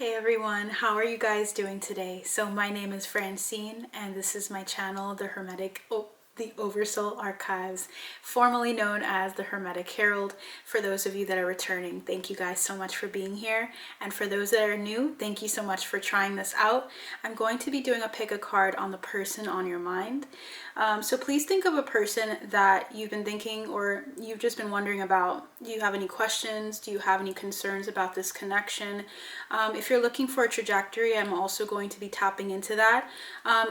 Hey everyone, how are you guys doing today? So my name is Francine and this is my channel, the Oversoul Archives, formerly known as the Hermetic Herald. For those of you that are returning, thank you guys so much for being here. And for those that are new, thank you so much for trying this out. I'm going to be doing a pick a card on the person on your mind. So please think of a person that you've been thinking or you've just been wondering about. Do you have any questions? Do you have any concerns about this connection? If you're looking for a trajectory, I'm also going to be tapping into that.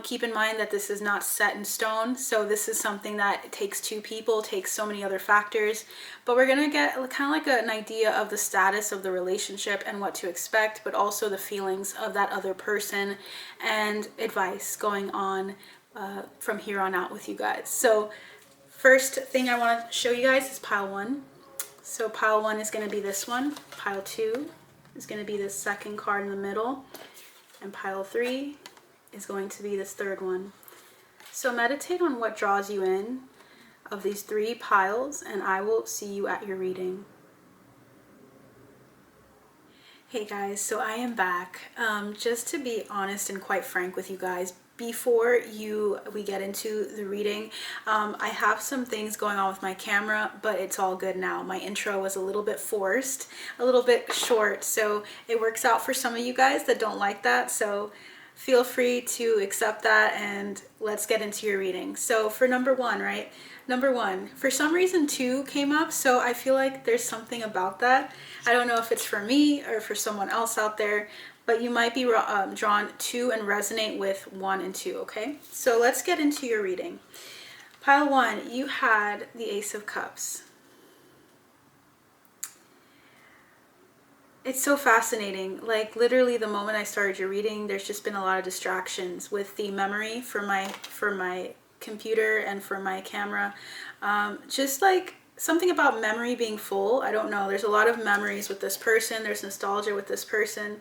Keep in mind that this is not set in stone. So this is something that takes two people, takes so many other factors. But we're going to get kind of like an idea of the status of the relationship and what to expect, but also the feelings of that other person and advice going on from here on out with you guys. So first thing I want to show you guys is pile one. So pile one is going to be this one. Pile two is going to be this second card in the middle. And pile three is going to be this third one. So meditate on what draws you in of these three piles, and I will see you at your reading. Hey guys, so I am back. Just to be honest and quite frank with you guys, before we get into the reading, I have some things going on with my camera, but it's all good now. My intro was a little bit forced, a little bit short, so it works out for some of you guys that don't like that. So feel free to accept that and let's get into your reading. So for number one, right? Number one, for some reason two came up, so I feel like there's something about that. I don't know if it's for me or for someone else out there, but you might be drawn to and resonate with one and two, okay? So let's get into your reading. Pile one, you had the Ace of Cups. It's so fascinating. Like literally the moment I started your reading, there's just been a lot of distractions with the memory for my computer and for my camera. Just like something about memory being full. I don't know. There's a lot of memories with this person. There's nostalgia with this person.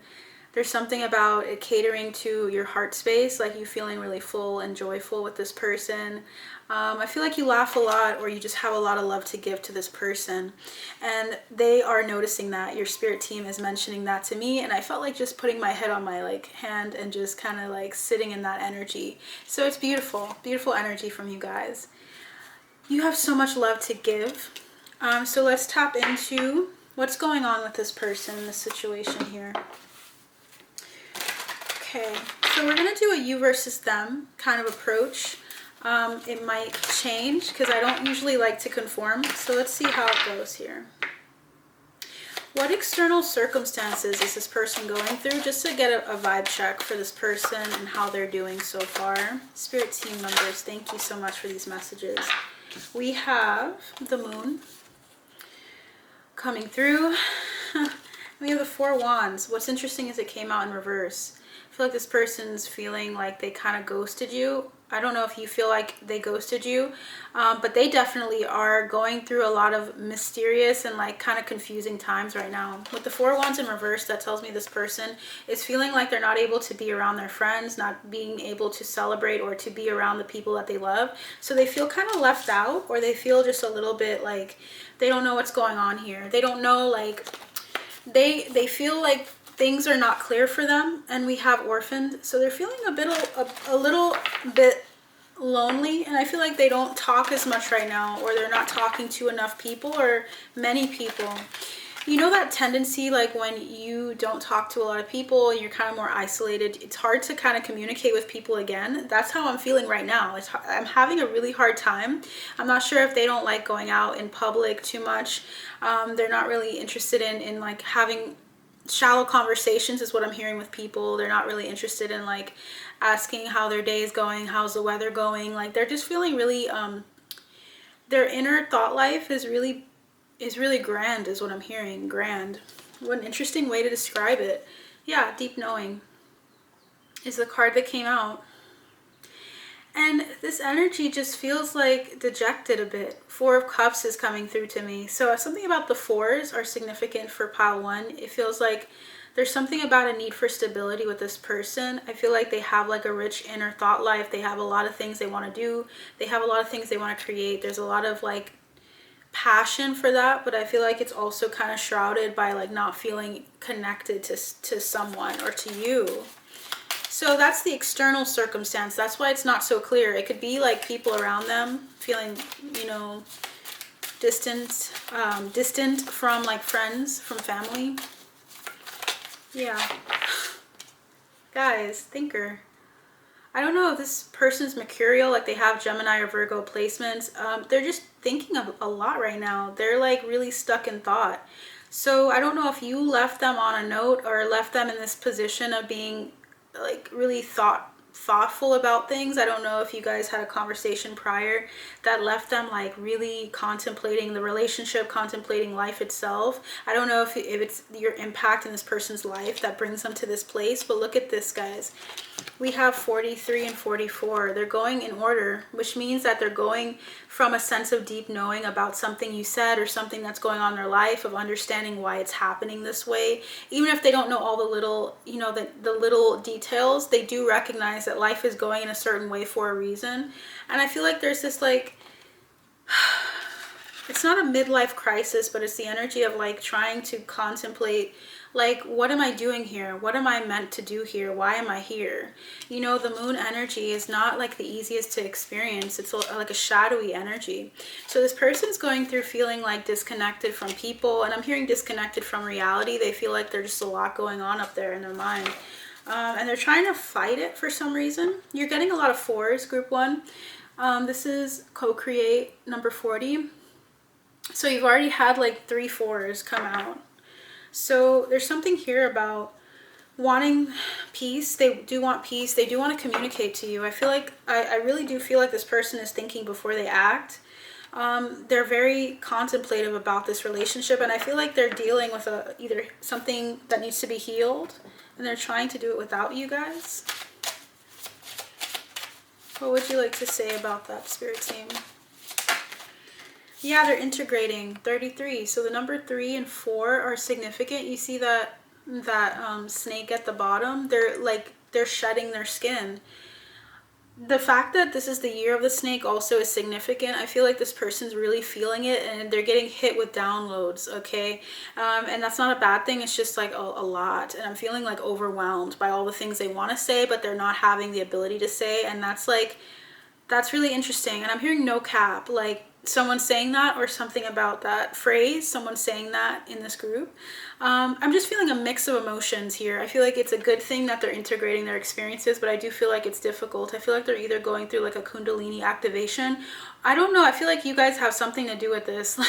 There's something about it catering to your heart space, like you feeling really full and joyful with this person. I feel like you laugh a lot or you just have a lot of love to give to this person. And they are noticing that. Your spirit team is mentioning that to me. And I felt like just putting my head on my hand and just kind of like sitting in that energy. So it's beautiful, beautiful energy from you guys. You have so much love to give. So let's tap into what's going on with this person in this situation here. Okay, so we're going to do a you versus them kind of approach. It might change because I don't usually like to conform. So let's see how it goes here. What external circumstances is this person going through? Just to get a vibe check for this person and how they're doing so far. Spirit team members, thank you so much for these messages. We have the moon coming through. We have the Four Wands. What's interesting is it came out in reverse. I feel like this person's feeling like they kind of ghosted you. I don't know if you feel like they ghosted you, but they definitely are going through a lot of mysterious and like kind of confusing times right now. With the Four Wands in reverse, that tells me this person is feeling like they're not able to be around their friends, not being able to celebrate or to be around the people that they love. So they feel kind of left out, or they feel just a little bit like they don't know what's going on here. They don't know, like they feel like things are not clear for them. And we have orphaned, so they're feeling a little bit lonely, and I feel like they don't talk as much right now, or they're not talking to enough people or many people. You know that tendency, like when you don't talk to a lot of people and you're kind of more isolated, it's hard to kind of communicate with people again. That's how I'm feeling right now. I'm having a really hard time. I'm not sure if they don't like going out in public too much. They're not really interested in like having shallow conversations is what I'm hearing with people. They're not really interested in like asking how their day is going, how's the weather going. Like they're just feeling really their inner thought life is really grand, is what I'm hearing. Grand. What an interesting way to describe it. Yeah, deep knowing is the card that came out. And this energy just feels like dejected a bit. Four of Cups is coming through to me. So something about the fours are significant for pile one. It feels like there's something about a need for stability with this person. I feel like they have like a rich inner thought life. They have a lot of things they want to do. They have a lot of things they want to create. There's a lot of like passion for that, but I feel like it's also kind of shrouded by like not feeling connected to someone or to you. So that's the external circumstance. That's why it's not so clear. It could be like people around them feeling, you know, distant from like friends, from family. Yeah. Guys, thinker. I don't know if this person's mercurial, like they have Gemini or Virgo placements. They're just thinking of a lot right now. They're like really stuck in thought. So I don't know if you left them on a note or left them in this position of being like really thoughtful about things. I don't know if you guys had a conversation prior that left them like really contemplating the relationship, contemplating life itself. I don't know if it's your impact in this person's life that brings them to this place, but look at this, guys. We have 43 and 44. They're going in order, which means that they're going from a sense of deep knowing about something you said or something that's going on in their life, of understanding why it's happening this way. Even if they don't know all the little, you know, the little details, they do recognize that life is going in a certain way for a reason. And I feel like there's this like, it's not a midlife crisis, but it's the energy of like trying to contemplate, like, what am I doing here? What am I meant to do here? Why am I here? You know, the moon energy is not like the easiest to experience. It's like a shadowy energy. So this person's going through feeling like disconnected from people, and I'm hearing disconnected from reality. They feel like there's just a lot going on up there in their mind. And they're trying to fight it for some reason. You're getting a lot of 4s, group 1. This is co-create number 40. So you've already had like 3 4s come out. So there's something here about wanting peace. They do want peace. They do want to communicate to you. I feel like, I really do feel like this person is thinking before they act. They're very contemplative about this relationship, and I feel like they're dealing with either something that needs to be healed, and they're trying to do it without you guys. What would you like to say about that, Spirit Team? Yeah, they're integrating. 33. So the number 3 and 4 are significant. You see that snake at the bottom? They're shedding their skin. The fact that this is the year of the snake also is significant. I feel like this person's really feeling it, and they're getting hit with downloads, okay? And that's not a bad thing. It's just like a lot. And I'm feeling like overwhelmed by all the things they want to say, but they're not having the ability to say. And that's really interesting. And I'm hearing no cap, like someone saying that, or something about that phrase, someone saying that in this group. I'm just feeling a mix of emotions here. I feel like it's a good thing that they're integrating their experiences, but I do feel like it's difficult. I feel like they're either going through like a Kundalini activation. I don't know. I feel like you guys have something to do with this. Like,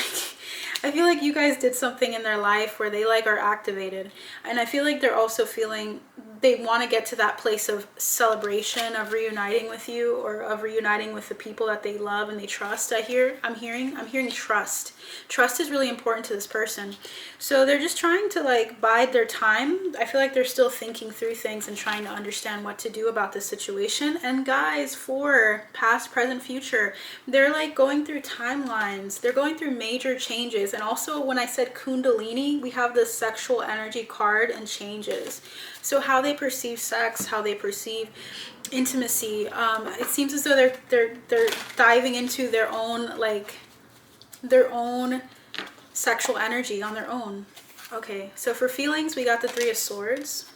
I feel like you guys did something in their life where they like are activated. And I feel like they're also feeling they want to get to that place of celebration, of reuniting with you, or of reuniting with the people that they love and they trust. I'm hearing trust. Trust is really important to this person. So they're just trying to like bide their time. I feel like they're still thinking through things and trying to understand what to do about this situation. And guys, for past, present, future, they're like going through timelines. They're going through major changes. And also when I said Kundalini, we have the sexual energy card and changes. So how they perceive sex, how they perceive intimacy, it seems as though they're diving into their own sexual energy on their own. Okay, so for feelings, we got the 3 of Swords.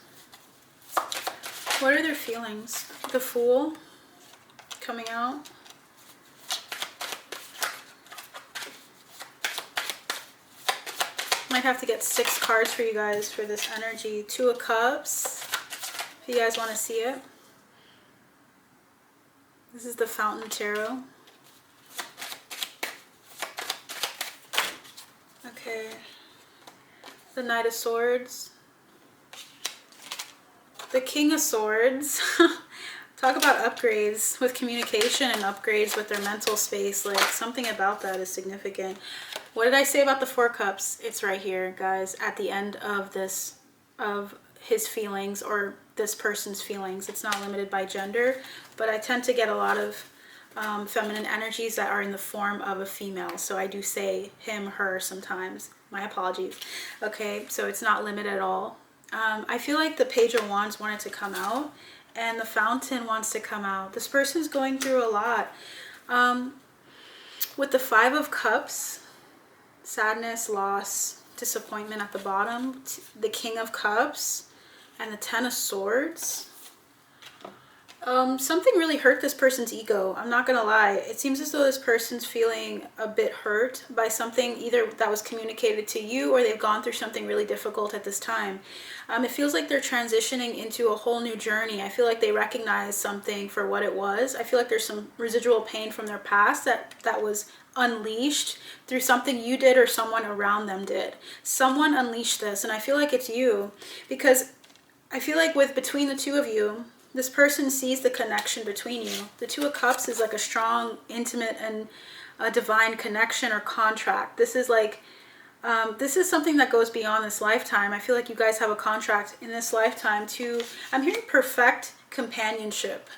What are their feelings? The Fool coming out. Might have to get 6 cards for you guys for this energy. 2 of Cups, if you guys want to see it. This is the Fountain Tarot. Okay. The Knight of Swords. The King of Swords. Talk about upgrades with communication and upgrades with their mental space. Like, something about that is significant. What did I say about the 4 Cups? It's right here, guys, at the end of this, of his feelings, or this person's feelings. It's not limited by gender, but I tend to get a lot of feminine energies that are in the form of a female. So I do say him, her sometimes. My apologies. Okay, so it's not limited at all. I feel like the Page of Wands wanted to come out, and the Fountain wants to come out. This person's going through a lot. With the 5 of Cups, sadness, loss, disappointment at the bottom, the King of Cups, and the Ten of Swords. Something really hurt this person's ego. I'm not gonna lie. It seems as though this person's feeling a bit hurt by something either that was communicated to you, or they've gone through something really difficult at this time. It feels like they're transitioning into a whole new journey. I feel like they recognize something for what it was. I feel like there's some residual pain from their past that was unleashed through something you did or someone around them did. Someone unleashed this, and I feel like it's you, because I feel like between the two of you, this person sees the connection between you. The Two of Cups is like a strong, intimate, and a divine connection or contract. This is like, this is something that goes beyond this lifetime. I feel like you guys have a contract in this lifetime to, I'm hearing perfect companionship.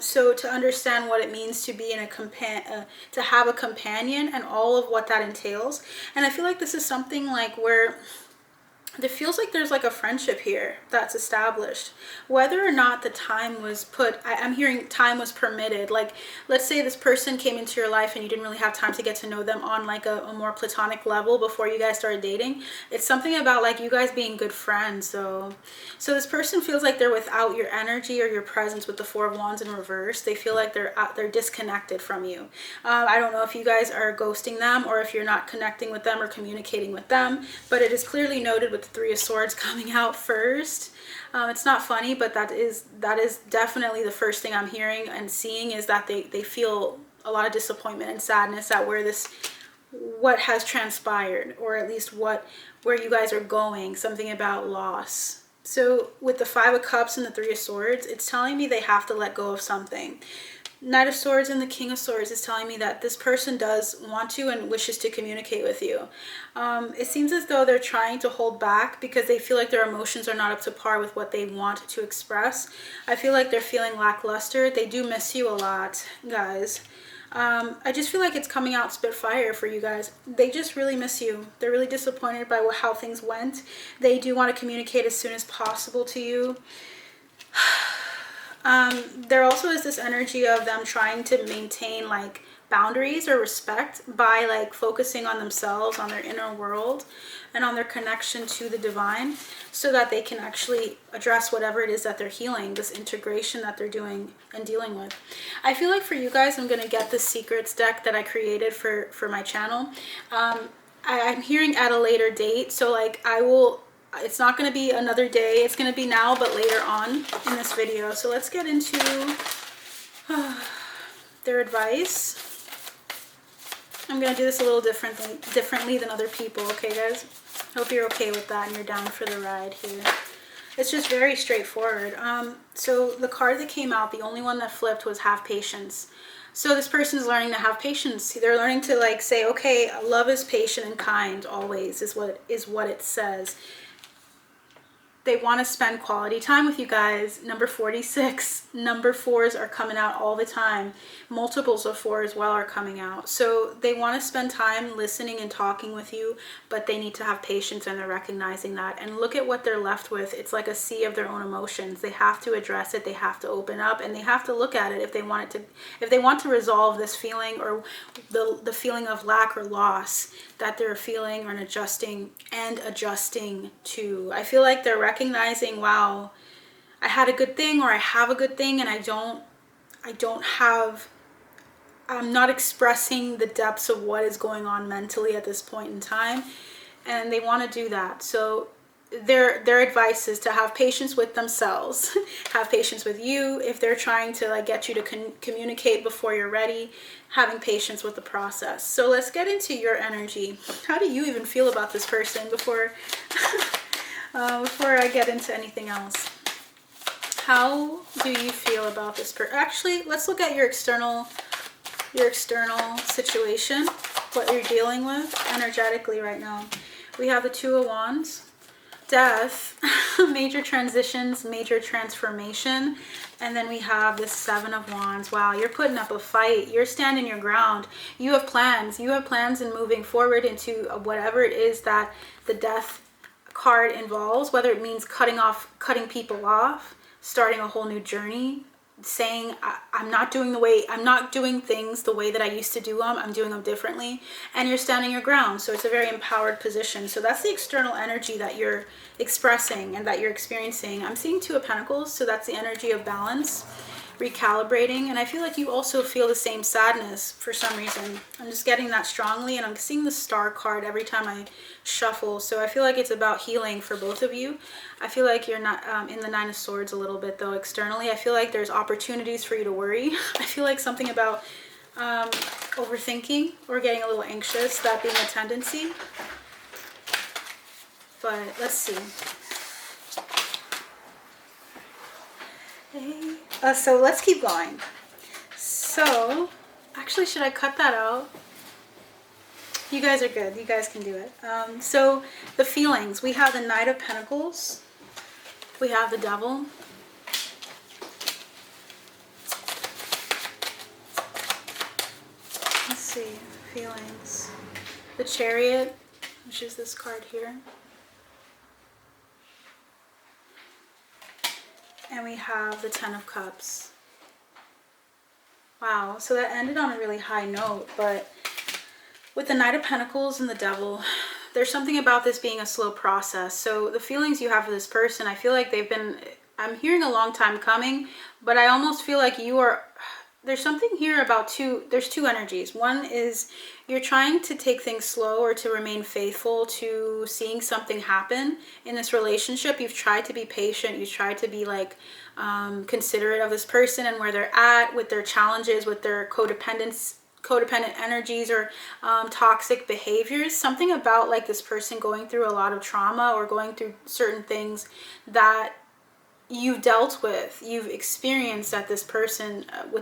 So to understand what it means to be in a to have a companion and all of what that entails. And I feel like this is something like where it feels like there's like a friendship here that's established, whether or not the time was put. I'm hearing time was permitted. Like, let's say this person came into your life and you didn't really have time to get to know them on like a more platonic level before you guys started dating. It's something about like you guys being good friends. So this person feels like they're without your energy or your presence with the Four of Wands in reverse. They feel like they're disconnected from you. I don't know if you guys are ghosting them or if you're not connecting with them or communicating with them, but it is clearly noted with the Three of Swords coming out first. It's not funny, but that is definitely the first thing I'm hearing and seeing, is that they feel a lot of disappointment and sadness at what has transpired, or at least where you guys are going, something about loss. So with the Five of Cups and the Three of Swords, it's telling me they have to let go of something. Knight of Swords and the King of Swords is telling me that this person does want to and wishes to communicate with you. It seems as though they're trying to hold back because they feel like their emotions are not up to par with what they want to express. I feel like they're feeling lackluster. They do miss you a lot, guys. I just feel like it's coming out spitfire for you guys. They just really miss you. They're really disappointed by how things went. They do want to communicate as soon as possible to you. There also is this energy of them trying to maintain like boundaries or respect by like focusing on themselves, on their inner world, and on their connection to the divine, so that they can actually address whatever it is that they're healing, this integration that they're doing and dealing with. I feel like for you guys, I'm going to get the secrets deck that I created for my channel. I'm hearing at a later date, so like it's not going to be another day, it's going to be now, but later on in this video. So let's get into their advice. I'm going to do this a little differently than other people, okay guys? Hope you're okay with that and you're down for the ride here. It's just very straightforward. So the card that came out, the only one that flipped, was have patience. So this person is learning to have patience. They're learning to like say, okay, love is patient and kind always, is what it says. They want to spend quality time with you guys. Number 46. Number 4s are coming out all the time. Multiples of 4 as well are coming out. So they want to spend time listening and talking with you, but they need to have patience, and they're recognizing that. And look at what they're left with. It's like a sea of their own emotions. They have to address it. They have to open up, and they have to look at it if they want to resolve this feeling, or the feeling of lack or loss that they're feeling or adjusting to. I feel like they're recognizing, wow, I had a good thing, or I have a good thing, and I'm not expressing the depths of what is going on mentally at this point in time, and they want to do that. So their advice is to have patience with themselves, have patience with you if they're trying to like get you to communicate before you're ready, having patience with the process. So let's get into your energy. How do you even feel about this person before I get into anything else? How do you feel about this person? Actually, let's look at your external situation, what you're dealing with energetically right now. We have the Two of Wands, Death, major transitions, major transformation, and then we have the Seven of Wands. Wow, you're putting up a fight. You're standing your ground. You have plans. You have plans in moving forward into whatever it is that the Death card involves, whether it means cutting people off, starting a whole new journey, saying I'm not doing things the way that I used to do them. I'm doing them differently, and you're standing your ground. So it's a very empowered position. So that's the external energy that you're expressing and that you're experiencing. I'm seeing Two of Pentacles, so that's the energy of balance, recalibrating. And I feel like you also feel the same sadness for some reason. I'm just getting that strongly, and I'm seeing the Star card every time I shuffle. So I feel like it's about healing for both of you. I feel like you're not in the Nine of Swords a little bit though externally. I feel like there's opportunities for you to worry. I feel like something about overthinking or getting a little anxious, that being a tendency. But let's see. So let's keep going. So actually, should I cut that out? You guys are good. You guys can do it. So the feelings. We have the Knight of Pentacles. We have the Devil. Let's see. Feelings. The Chariot, which is this card here. And we have the Ten of Cups. Wow, so that ended on a really high note, but with the Knight of Pentacles and the Devil, there's something about this being a slow process. So the feelings you have for this person, I feel like I'm hearing a long time coming, but I almost feel like there's something here about there's two energies. One is you're trying to take things slow or to remain faithful to seeing something happen in this relationship. You've tried to be patient. You've tried to be like considerate of this person and where they're at with their challenges, with their codependent energies or toxic behaviors. Something about like this person going through a lot of trauma or going through certain things that you've dealt with, you've experienced with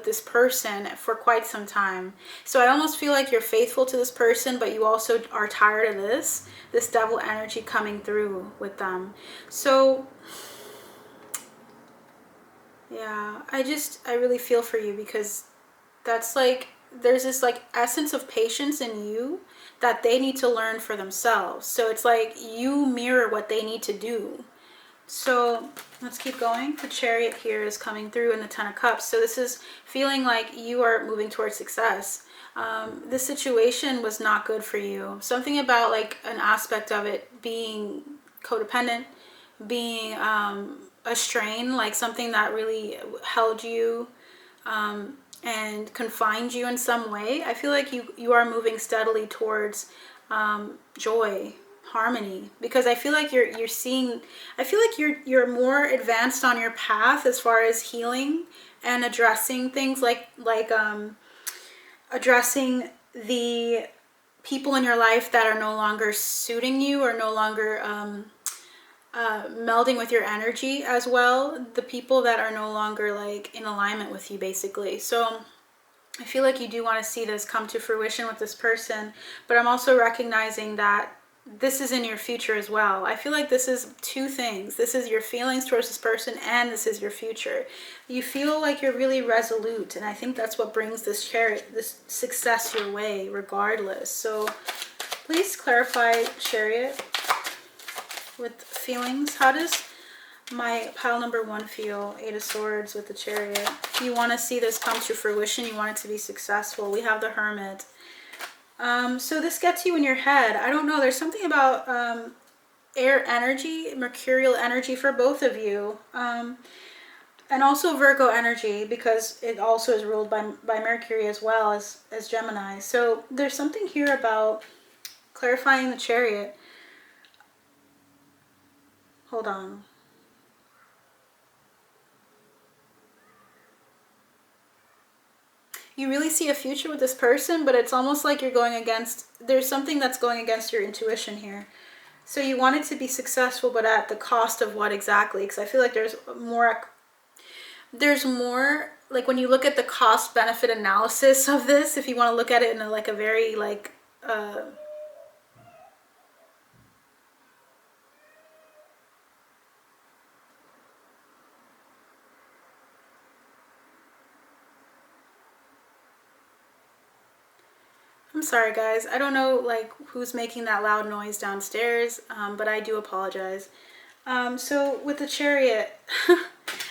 this person for quite some time. So I almost feel like you're faithful to this person, but you also are tired of this Devil energy coming through with them. So yeah, I really feel for you, because that's like, there's this like essence of patience in you that they need to learn for themselves. So it's like you mirror what they need to do. So let's keep going. The Chariot here is coming through in the Ten of Cups. So this is feeling like you are moving towards success. This situation was not good for you. Something about like an aspect of it being codependent, being a strain, like something that really held you and confined you in some way. I feel like you are moving steadily towards joy, harmony, because I feel like you're seeing, I feel like you're more advanced on your path as far as healing and addressing things like addressing the people in your life that are no longer suiting you or no longer melding with your energy as well, the people that are no longer like in alignment with you, basically. So I feel like you do want to see this come to fruition with this person, but I'm also recognizing that this is in your future as well. I feel like this is two things. This is your feelings towards this person, and this is your future. You feel like you're really resolute, and I think that's what brings this Chariot, this success your way regardless. So please clarify, Chariot, with feelings. How does my pile number 1 feel? 8 of Swords with the Chariot. You want to see this come to fruition. You want it to be successful. We have the Hermit. So this gets you in your head. I don't know. There's something about air energy, mercurial energy for both of you. And also Virgo energy, because it also is ruled by Mercury as well as Gemini. So there's something here about clarifying the Chariot. Hold on. You really see a future with this person, but it's almost like you're going against, there's something that's going against your intuition here. So you want it to be successful, but at the cost of what exactly? Because I feel like there's more, like when you look at the cost benefit analysis of this, if you want to look at it in a very like, I'm sorry guys, I don't know like who's making that loud noise downstairs, but I do apologize. So with the Chariot,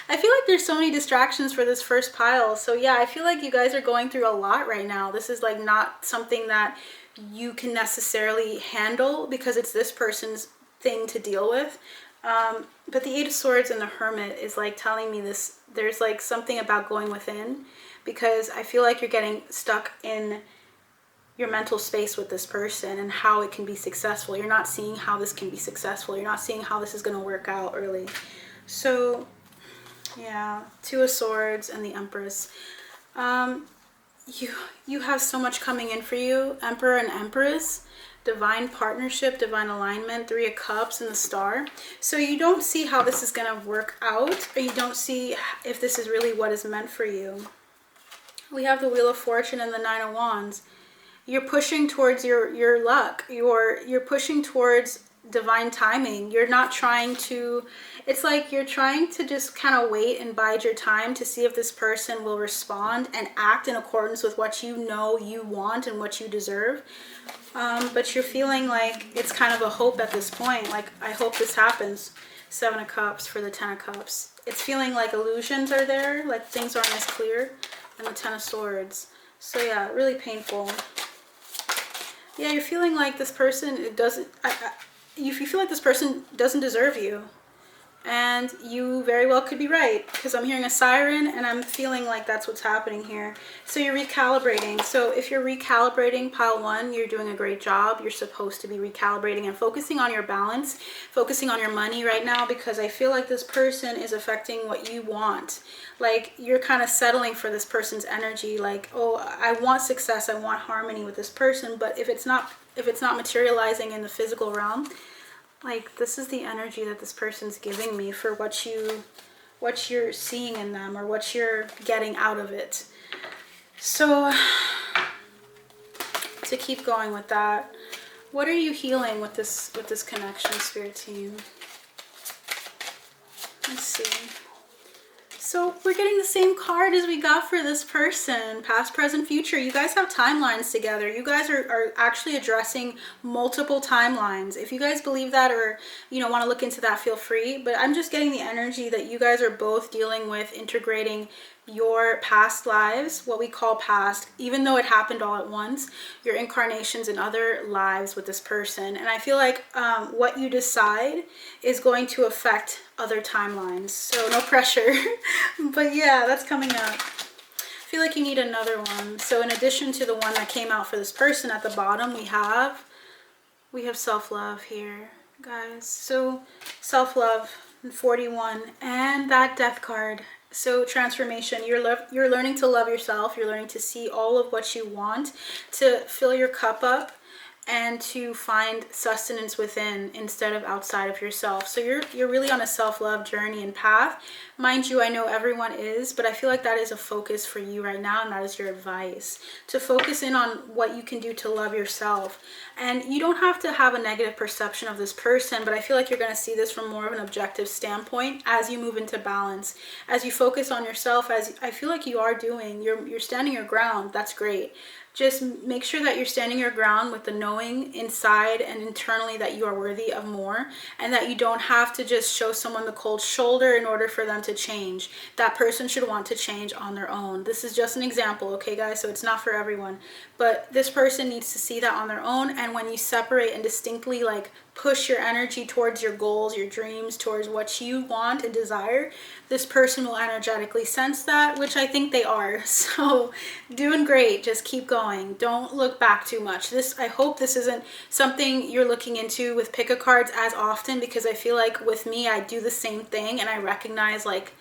I feel like there's so many distractions for this first pile. So yeah, I feel like you guys are going through a lot right now. This is like not something that you can necessarily handle because it's this person's thing to deal with. But the Eight of Swords and the Hermit is like telling me this. There's like something about going within, because I feel like you're getting stuck in your mental space with this person and how it can be successful. You're not seeing how this can be successful. You're not seeing how this is going to work out really. So yeah, Two of Swords and the Empress. You have so much coming in for you. Emperor and Empress, divine partnership, divine alignment, Three of Cups and the Star. So you don't see how this is going to work out, or you don't see if this is really what is meant for you. We have the Wheel of Fortune and the Nine of Wands. You're pushing towards your luck. You're pushing towards divine timing. You're not trying to, it's like you're trying to just kind of wait and bide your time to see if this person will respond and act in accordance with what you know you want and what you deserve. But you're feeling like it's kind of a hope at this point. Like, I hope this happens. Seven of Cups for the Ten of Cups. It's feeling like illusions are there, like things aren't as clear. And the Ten of Swords. So yeah, really painful. Yeah, you're feeling like this person doesn't, you feel like this person doesn't deserve you. And you very well could be right, because I'm hearing a siren and I'm feeling like that's what's happening here. So you're recalibrating. So if you're recalibrating pile one, you're doing a great job. You're supposed to be recalibrating and focusing on your balance, focusing on your money right now, because I feel like this person is affecting what you want. Like, you're kind of settling for this person's energy. Like, oh, I want success, I want harmony with this person, but if it's not materializing in the physical realm, like, this is the energy that this person's giving me for what you're seeing in them, or what you're getting out of it. So to keep going with that, what are you healing with this connection, Spirit Team? Let's see. So we're getting the same card as we got for this person, past, present, future. You guys have timelines together. You guys are actually addressing multiple timelines. If you guys believe that, or want to look into that, feel free. But I'm just getting the energy that you guys are both dealing with integrating your past lives, what we call past, even though it happened all at once, your incarnations in other lives with this person. And I feel like what you decide is going to affect other timelines. So no pressure. But yeah, that's coming up. I feel like you need another one. So in addition to the one that came out for this person at the bottom, we have self-love here, guys. So self-love, 41, and that Death card. So transformation, you're learning to love yourself. You're learning to see all of what you want, to fill your cup up, and to find sustenance within instead of outside of yourself. So you're really on a self-love journey and path. Mind you, I know everyone is, but I feel like that is a focus for you right now, and that is your advice. To focus in on what you can do to love yourself. And you don't have to have a negative perception of this person, but I feel like you're going to see this from more of an objective standpoint as you move into balance. As you focus on yourself, as I feel like you are doing, you're standing your ground. That's great. Just make sure that you're standing your ground with the knowing inside and internally that you are worthy of more, and that you don't have to just show someone the cold shoulder in order for them to change. That person should want to change on their own. This is just an example, okay guys? So it's not for everyone, but this person needs to see that on their own. And when you separate and distinctly like push your energy towards your goals, your dreams, towards what you want and desire, this person will energetically sense that, which I think they are. So doing great. Just keep going. Don't look back too much. I hope this isn't something you're looking into with pick a cards as often, because I feel like with me, I do the same thing, and I recognize like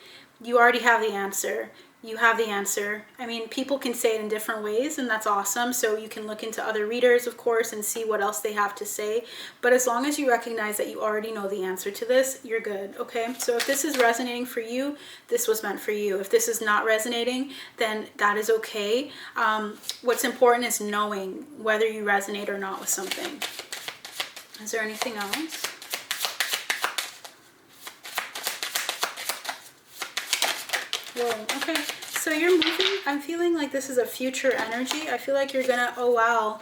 you already have the answer. You have the answer. I mean, people can say it in different ways, and that's awesome. So you can look into other readers, of course, and see what else they have to say. But as long as you recognize that you already know the answer to this, you're good, okay? So if this is resonating for you, this was meant for you. If this is not resonating, then that is okay. What's important is knowing whether you resonate or not with something. Is there anything else? Whoa, okay. So you're moving. I'm feeling like this is a future energy. I feel like you're gonna, oh wow,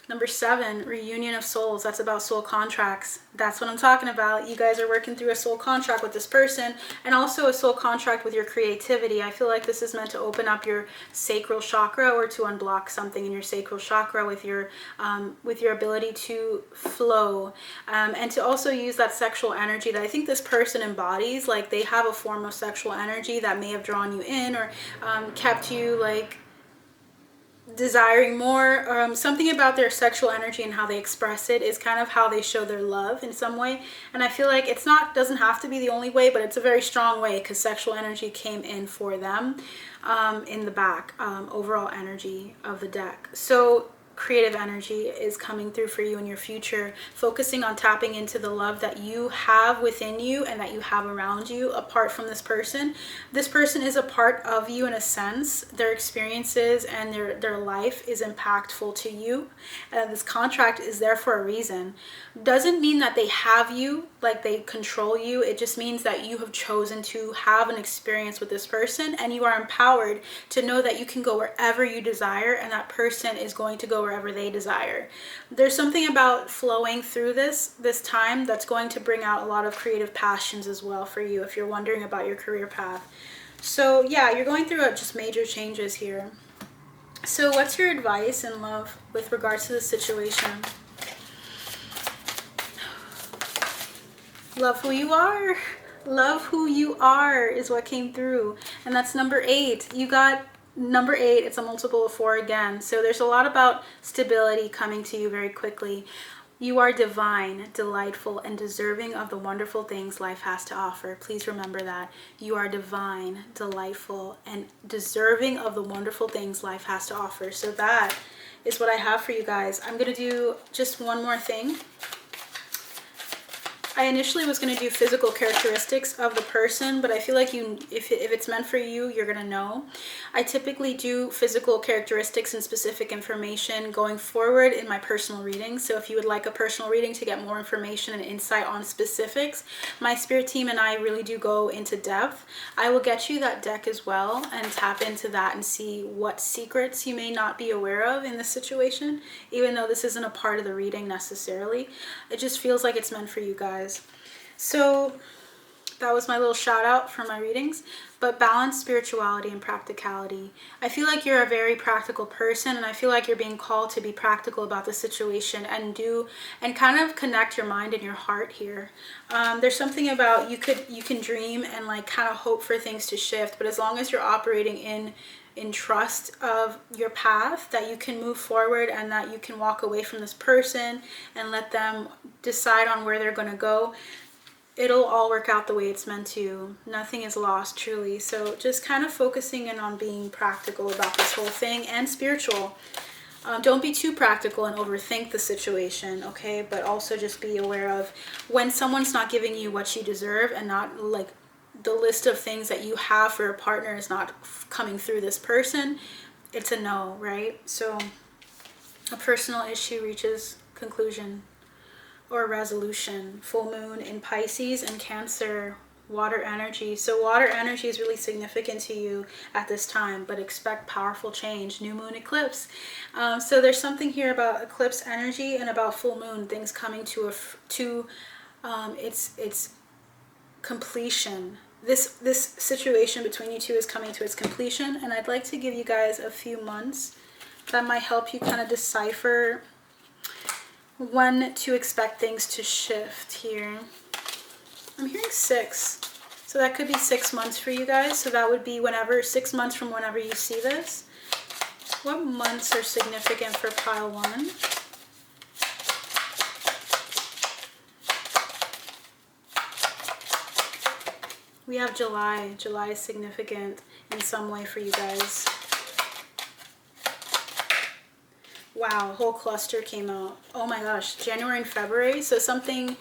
Number 7, reunion of souls. That's about soul contracts. That's what I'm talking about. You guys are working through a soul contract with this person, and also a soul contract with your creativity. I feel like this is meant to open up your sacral chakra, or to unblock something in your sacral chakra with your ability to flow, and to also use that sexual energy that I think this person embodies. Like, they have a form of sexual energy that may have drawn you in, or kept you like desiring more. Something about their sexual energy and how they express it is kind of how they show their love in some way. And I feel like it's not, doesn't have to be the only way, but it's a very strong way, because sexual energy came in for them in the back, overall energy of the deck. So creative energy is coming through for you in your future, focusing on tapping into the love that you have within you and that you have around you apart from this person. This person is a part of you in a sense. Their experiences and their life is impactful to you. This contract is there for a reason. Doesn't mean that they have you, like they control you. It just means that you have chosen to have an experience with this person, and you are empowered to know that you can go wherever you desire, and that person is going to go wherever they desire. There's something about flowing through this time that's going to bring out a lot of creative passions as well for you, if you're wondering about your career path. So yeah, you're going through just major changes here. So what's your advice in love with regards to this situation? Love who you are. Love who you are is what came through. And that's number 8. You got number 8. It's a multiple of 4 again. So there's a lot about stability coming to you very quickly. You are divine, delightful, and deserving of the wonderful things life has to offer. Please remember that. You are divine, delightful, and deserving of the wonderful things life has to offer. So that is what I have for you guys. I'm going to do just one more thing. I initially was going to do physical characteristics of the person, but I feel like if it's meant for you, you're going to know. I typically do physical characteristics and specific information going forward in my personal readings. So if you would like a personal reading to get more information and insight on specifics, my spirit team and I really do go into depth. I will get you that deck as well and tap into that and see what secrets you may not be aware of in this situation, even though this isn't a part of the reading necessarily. It just feels like it's meant for you guys. So that was my little shout out for my readings. But balance spirituality and practicality. I feel like you're a very practical person, and I feel like you're being called to be practical about the situation and kind of connect your mind and your heart here. There's something about you can dream and like kind of hope for things to shift, but as long as you're operating in trust of your path, that you can move forward and that you can walk away from this person and let them decide on where they're going to go, it'll all work out the way it's meant to. Nothing is lost, truly. So just kind of focusing in on being practical about this whole thing, and spiritual. Don't be too practical and overthink the situation, okay? But also just be aware of when someone's not giving you what you deserve, and not like the list of things that you have for a partner is not coming through this person. It's a no, right? So a personal issue reaches conclusion or resolution. Full moon in Pisces and Cancer, water energy. So water energy is really significant to you at this time, but expect powerful change. New moon eclipse. So there's something here about eclipse energy and about full moon, things coming to its completion. This situation between you two is coming to its completion, and I'd like to give you guys a few months that might help you kind of decipher when to expect things to shift here. I'm hearing 6, so that could be 6 months for you guys. So that would be 6 months from whenever you see this. What months are significant for pile 1? We have July. July is significant in some way for you guys. Wow, a whole cluster came out. Oh my gosh, January and February. So something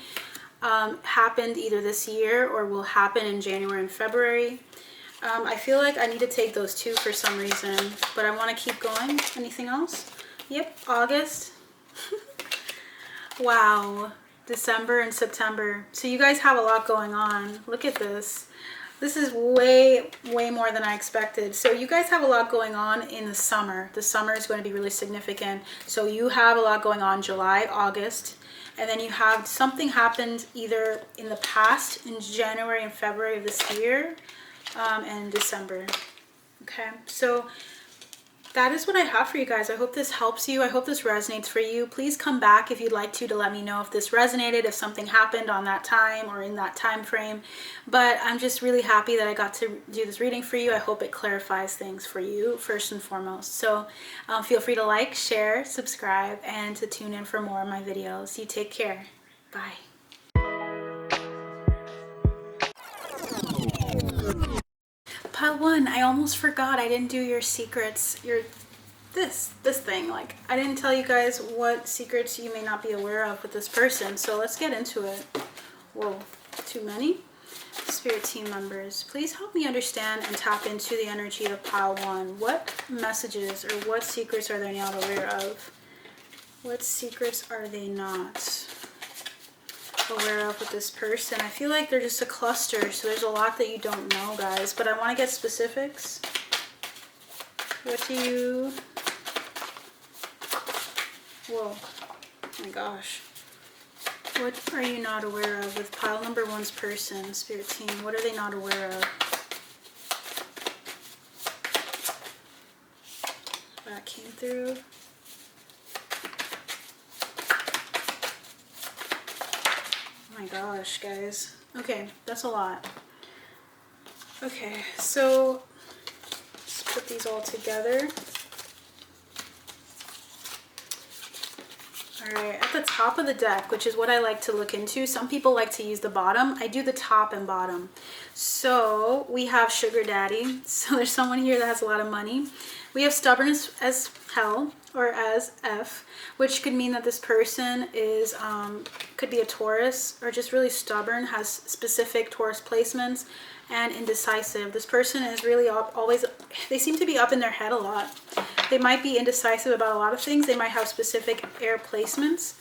happened either this year or will happen in January and February. I feel like I need to take those two for some reason, but I want to keep going. Anything else? Yep, August. Wow, December and September. So you guys have a lot going on. Look at this. This is way more than I expected. So you guys have a lot going on in the summer. The summer is going to be really significant. So you have a lot going on July, August, and then you have something happened either in the past, in January and February of this year, and December. Okay, so that is what I have for you guys. I hope this helps you. I hope this resonates for you. Please come back if you'd like to let me know if this resonated, if something happened on that time or in that time frame. But I'm just really happy that I got to do this reading for you. I hope it clarifies things for you first and foremost. So feel free to like, share, subscribe, and to tune in for more of my videos. You take care. Bye. Pile 1, I almost forgot. I didn't do your secrets. This thing. Like, I didn't tell you guys what secrets you may not be aware of with this person. So let's get into it. Whoa, too many? Spirit team members, please help me understand and tap into the energy of pile 1. What messages or what secrets are they not aware of? What secrets are they not aware of with this person? I feel like they're just a cluster, so there's a lot that you don't know, guys, but I want to get specifics. What do you... Whoa, oh my gosh. What are you not aware of with pile number 1's person, spirit team? What are they not aware of? That came through. Oh my gosh, guys. Okay, that's a lot. Okay, so let's put these all together. Alright, at the top of the deck, which is what I like to look into. Some people like to use the bottom. I do the top and bottom. So we have sugar daddy. So there's someone here that has a lot of money. We have stubborn as hell, or as F, which could mean that this person is could be a Taurus, or just really stubborn, has specific Taurus placements, and indecisive. This person is really always, they seem to be up in their head a lot. They might be indecisive about a lot of things. They might have specific air placements.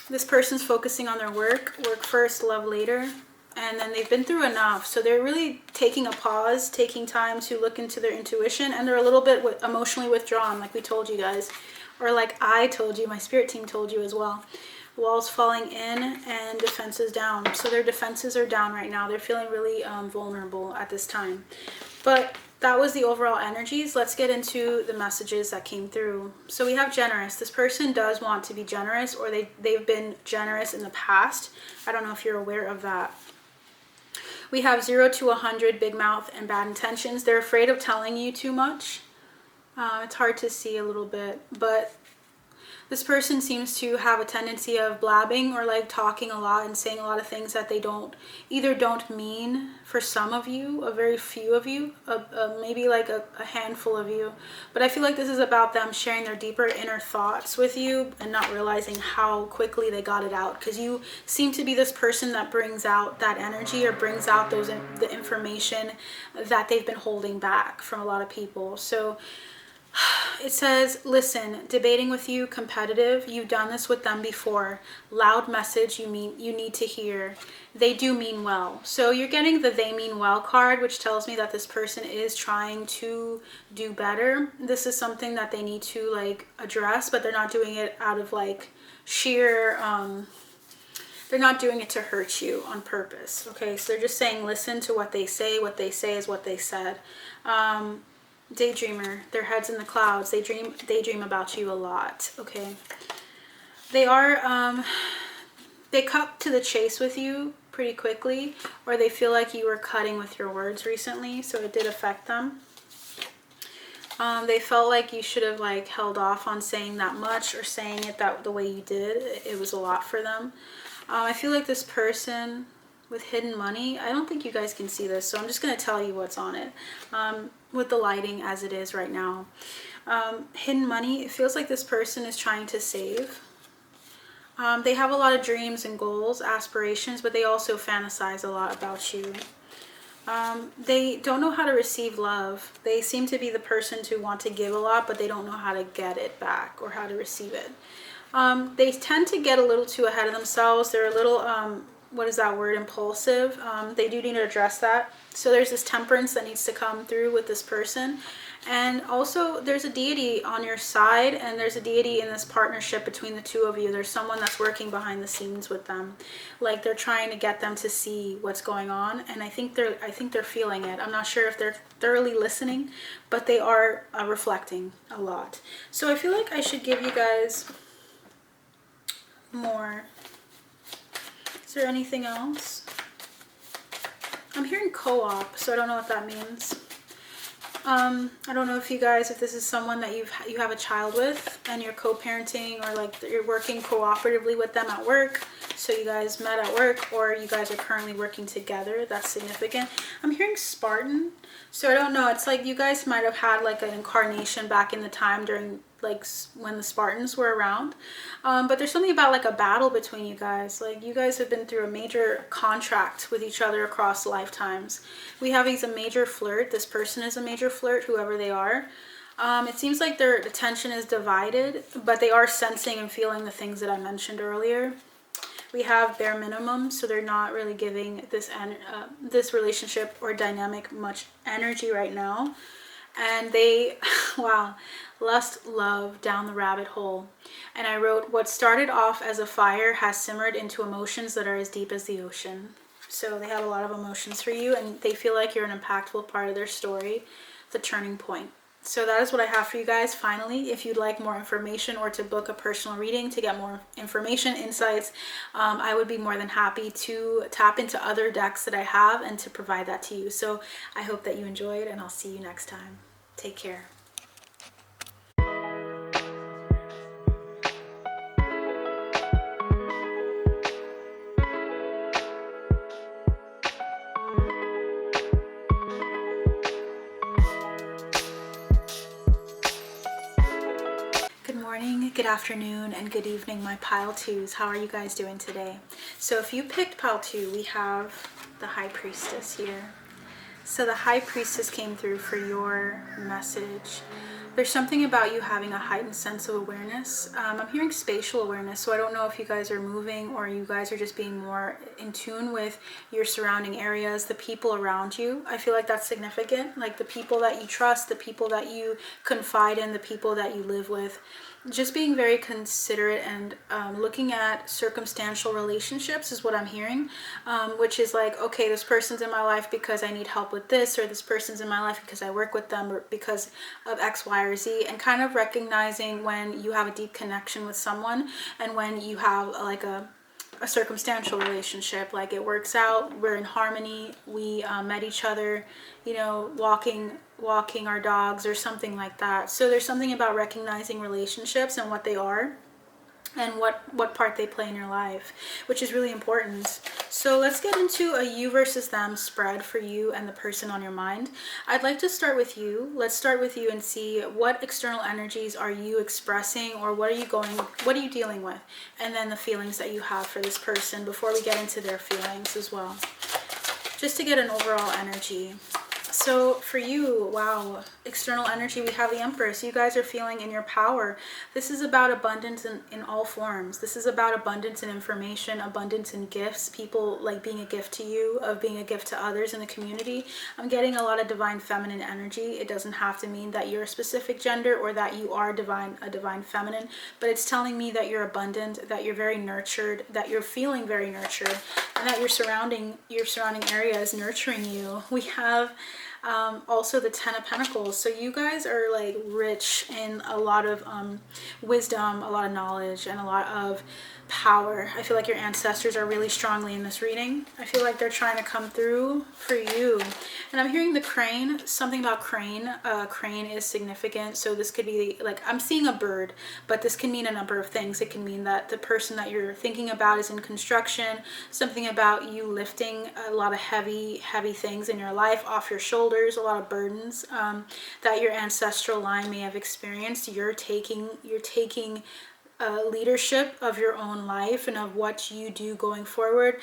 This person's focusing on their work first, love later. And then they've been through enough. So they're really taking a pause, taking time to look into their intuition. And they're a little bit emotionally withdrawn, like we told you guys. Or like I told you, my spirit team told you as well. Walls falling in and defenses down. So their defenses are down right now. They're feeling really vulnerable at this time. But that was the overall energies. Let's get into the messages that came through. So we have generous. This person does want to be generous, or they've been generous in the past. I don't know if you're aware of that. We have 0 to 100, big mouth and bad intentions. They're afraid of telling you too much. It's hard to see a little bit, but this person seems to have a tendency of blabbing, or like talking a lot and saying a lot of things that they don't mean for some of you, a very few of you, maybe like a handful of you. But I feel like this is about them sharing their deeper inner thoughts with you and not realizing how quickly they got it out, because you seem to be this person that brings out that energy, or brings out the information that they've been holding back from a lot of people. So it says, listen, debating with you, competitive, you've done this with them before. Loud message you need to hear. They do mean well. So you're getting the they mean well card, which tells me that this person is trying to do better. This is something that they need to like address, but they're not doing it out of like sheer they're not doing it to hurt you on purpose. Okay, so they're just saying listen to what they say. What they say is what they said. Daydreamer, their heads in the clouds. They daydream about you a lot. Okay, they are they cut to the chase with you pretty quickly, or they feel like you were cutting with your words recently, so it did affect them. They felt like you should have like held off on saying that much, or saying it the way you did. It was a lot for them. I feel like this person with hidden money, I don't think you guys can see this, so I'm just going to tell you what's on it. With the lighting as it is right now. Hidden money, it feels like this person is trying to save. They have a lot of dreams and goals, aspirations, but they also fantasize a lot about you. They don't know how to receive love. They seem to be the person to want to give a lot, but they don't know how to get it back or how to receive it. They tend to get a little too ahead of themselves. They're a little what is that word, impulsive. They do need to address that. So there's this temperance that needs to come through with this person. And also there's a deity on your side, and there's a deity in this partnership between the two of you. There's someone that's working behind the scenes with them, like they're trying to get them to see what's going on. And I think they're feeling it. I'm not sure if they're thoroughly listening, but they are reflecting a lot. So I feel like I should give you guys more. Is there anything else? I'm hearing co-op, so I don't know what that means. I don't know if this is someone that you have a child with and you're co-parenting, or like you're working cooperatively with them at work. So you guys met at work, or you guys are currently working together. That's significant. I'm hearing Spartan. So I don't know. It's like you guys might have had like an incarnation back in the time during like when the Spartans were around. But there's something about like a battle between you guys. Like you guys have been through a major contract with each other across lifetimes. We have a major flirt. This person is a major flirt, whoever they are. It seems like their attention is divided, but they are sensing and feeling the things that I mentioned earlier. We have bare minimum, so they're not really giving this relationship or dynamic much energy right now. And they, wow, lust, love, down the rabbit hole. And I wrote, what started off as a fire has simmered into emotions that are as deep as the ocean. So they have a lot of emotions for you, and they feel like you're an impactful part of their story, the turning point. So that is what I have for you guys. Finally, if you'd like more information or to book a personal reading to get more information, insights, I would be more than happy to tap into other decks that I have and to provide that to you. So I hope that you enjoyed, and I'll see you next time. Take care. Good afternoon and good evening, my pile twos. How are you guys doing today? So if you picked pile two, we have the High Priestess here. So the High Priestess came through for your message. There's something about you having a heightened sense of awareness. I'm hearing spatial awareness, so I don't know if you guys are moving or you guys are just being more in tune with your surrounding areas, the people around you. I feel like that's significant, like the people that you trust, the people that you confide in, the people that you live with. Just being very considerate and looking at circumstantial relationships is what I'm hearing, which is like, okay, this person's in my life because I need help with this, or this person's in my life because I work with them, or because of X, Y, or Z, and kind of recognizing when you have a deep connection with someone and when you have like a circumstantial relationship. Like it works out, we're in harmony, we met each other, you know, walking our dogs or something like that. So there's something about recognizing relationships and what they are and what part they play in your life, which is really important. So let's get into a you versus them spread for you and the person on your mind. I'd like to start with you. Let's start with you and see what external energies are you expressing, or what are you dealing with, and then the feelings that you have for this person before we get into their feelings as well, just to get an overall energy. So for you, wow, external energy, we have the Empress. You guys are feeling in your power. This is about abundance in all forms. This is about abundance in information, abundance in gifts, people like being a gift to you, of being a gift to others in the community. I'm getting a lot of divine feminine energy. It doesn't have to mean that you're a specific gender or that you are a divine feminine, but it's telling me that you're abundant, that you're very nurtured, that you're feeling very nurtured, and that your surrounding area is nurturing you. We have also the Ten of Pentacles. So you guys are like rich in a lot of wisdom, a lot of knowledge, and a lot of power. I feel like your ancestors are really strongly in this reading. I feel like they're trying to come through for you. And I'm hearing the crane, something about crane. Crane is significant. So this could be like, I'm seeing a bird, but this can mean a number of things. It can mean that the person that you're thinking about is in construction, something about you lifting a lot of heavy things in your life off your shoulders, a lot of burdens that your ancestral line may have experienced. You're taking leadership of your own life and of what you do going forward.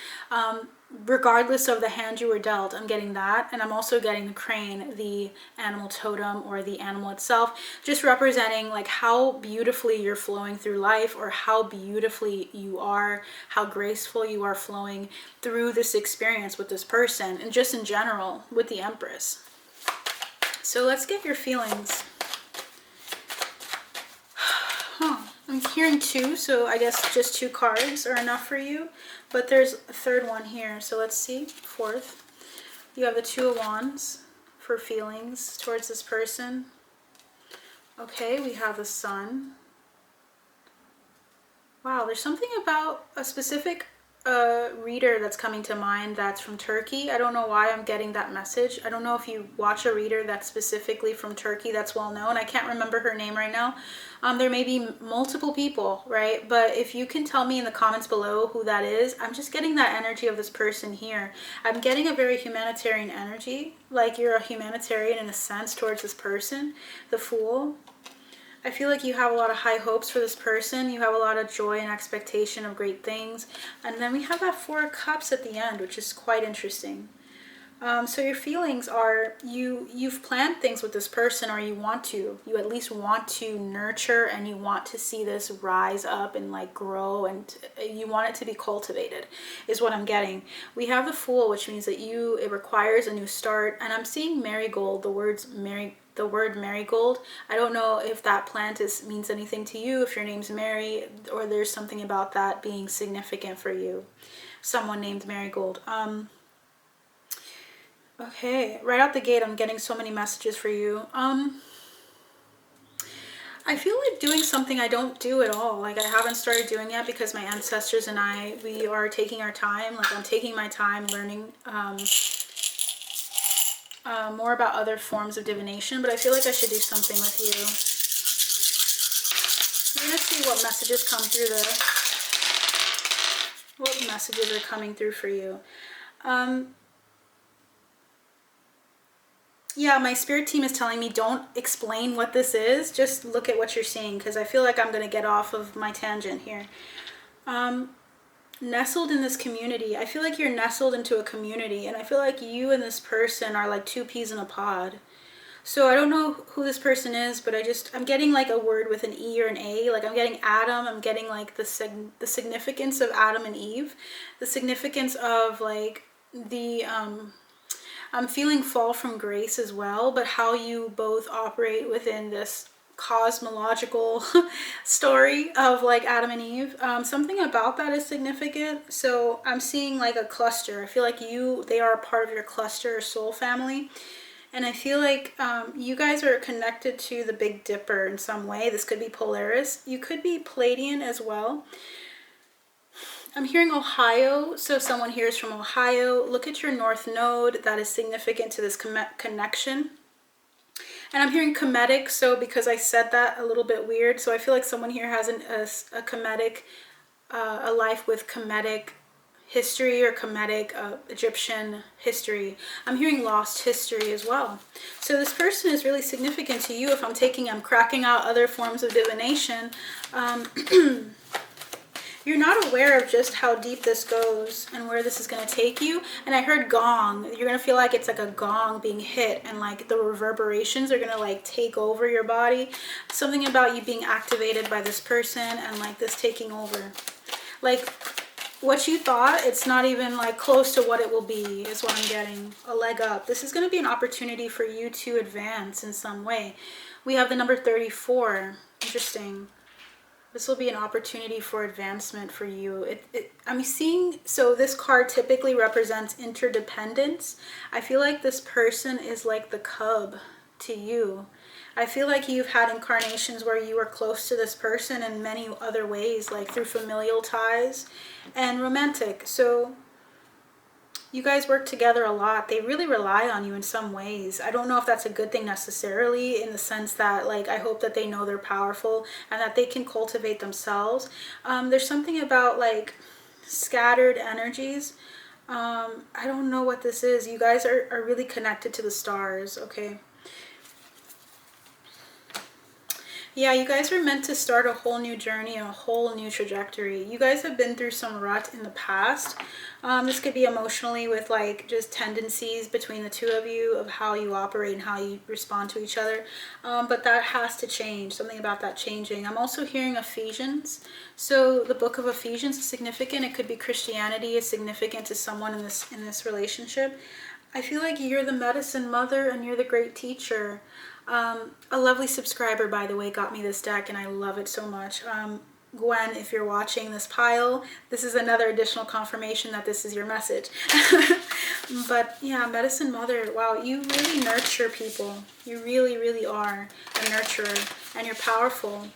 regardless of the hand you were dealt. I'm getting that. And I'm also getting the crane, the animal totem, or the animal itself, just representing like how beautifully you're flowing through life, or how beautifully you are, how graceful you are flowing through this experience with this person, and just in general with the Empress. So let's get your feelings. I'm hearing two, so I guess just two cards are enough for you. But there's a third one here, so let's see. Fourth. You have the Two of Wands for feelings towards this person. Okay, we have the Sun. Wow, there's something about a specific reader that's coming to mind that's from Turkey. I don't know why I'm getting that message. I don't know if you watch a reader that's specifically from Turkey that's well known. I can't remember her name right now. There may be multiple people, right? But if you can tell me in the comments below who that is, I'm just getting that energy of this person here. I'm getting a very humanitarian energy, like you're a humanitarian in a sense towards this person, the Fool. I feel like you have a lot of high hopes for this person. You have a lot of joy and expectation of great things. And then we have that Four of Cups at the end, which is quite interesting. So your feelings are, you've planned things with this person, or you at least want to nurture, and you want to see this rise up and like grow, and you want it to be cultivated, is what I'm getting. We have the Fool, which means that it requires a new start. And I'm seeing marigold, the word marigold. I don't know if that plant means anything to you, if your name's Mary, or there's something about that being significant for you. Someone named Marigold. Okay, right out the gate, I'm getting so many messages for you. I feel like doing something I don't do at all. Like I haven't started doing yet because my ancestors and we are taking our time. Like I'm taking my time learning more about other forms of divination, but I feel like I should do something with you. We're gonna see what messages come through what messages are coming through for you. Yeah, my spirit team is telling me don't explain what this is, just look at what you're seeing, because I feel like I'm going to get off of my tangent here. Nestled in this community, I feel like you're nestled into a community, and I feel like you and this person are like two peas in a pod. So I don't know who this person is, but I'm getting like a word with an E or an A. Like I'm getting Adam, I'm getting like the significance of Adam and Eve, the significance of like the I'm feeling fall from grace as well, but how you both operate within this cosmological story of like Adam and Eve. Something about that is significant. So I'm seeing like a cluster. I feel like they are a part of your cluster or soul family. And I feel like you guys are connected to the Big Dipper in some way. This could be Polaris. You could be Pleiadian as well. I'm hearing Ohio, so someone here is from Ohio. Look at your North Node. That is significant to this connection. And I'm hearing Kemetic, so because I said that a little bit weird, so I feel like someone here has a Kemetic, a life with Kemetic history, or Kemetic Egyptian history. I'm hearing lost history as well. So this person is really significant to you. If I'm cracking out other forms of divination, you're not aware of just how deep this goes and where this is going to take you. And I heard gong. You're going to feel like it's like a gong being hit, and like the reverberations are going to like take over your body. Something about you being activated by this person and like this taking over. Like what you thought, it's not even like close to what it will be, is what I'm getting. A leg up. This is going to be an opportunity for you to advance in some way. We have the number 34. Interesting. This will be an opportunity for advancement for you. I'm seeing, so this card typically represents interdependence. I feel like this person is like the cub to you. I feel like you've had incarnations where you were close to this person in many other ways, like through familial ties and romantic. So you guys work together a lot. They really rely on you in some ways. I don't know if that's a good thing necessarily, in the sense that like I hope that they know they're powerful and that they can cultivate themselves. There's something about like scattered energies. I don't know what this is. You guys are really connected to the stars, okay? Yeah, you guys are meant to start a whole new journey, a whole new trajectory. You guys have been through some rut in the past. This could be emotionally with like just tendencies between the two of you of how you operate and how you respond to each other. But that has to change, something about that changing. I'm also hearing Ephesians. So the book of Ephesians is significant. It could be Christianity is significant to someone in this relationship. I feel like you're the medicine mother and you're the great teacher. A lovely subscriber, by the way, got me this deck and I love it so much. Gwen, if you're watching this pile, this is another additional confirmation that this is your message. But yeah, medicine mother, wow, you really nurture people. You really, really are a nurturer and you're powerful.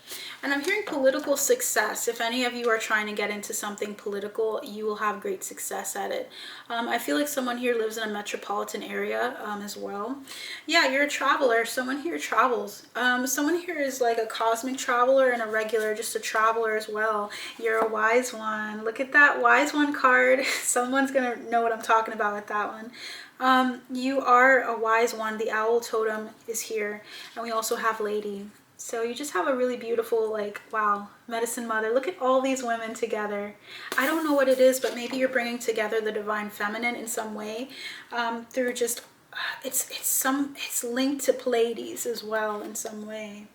And I'm hearing political success. If any of you are trying to get into something political, you will have great success at it. I feel like someone here lives in a metropolitan area as well. Yeah, you're a traveler. Someone here travels. Someone here is like a cosmic traveler and a regular, just a traveler as well. You're a wise one. Look at that wise one card. Someone's going to know what I'm talking about with that one. You are a wise one. The owl totem is here. And we also have lady. So you just have a really beautiful, like, wow, medicine mother. Look at all these women together. I don't know what it is, but maybe you're bringing together the divine feminine in some way through just, it's linked to Pleiades as well in some way.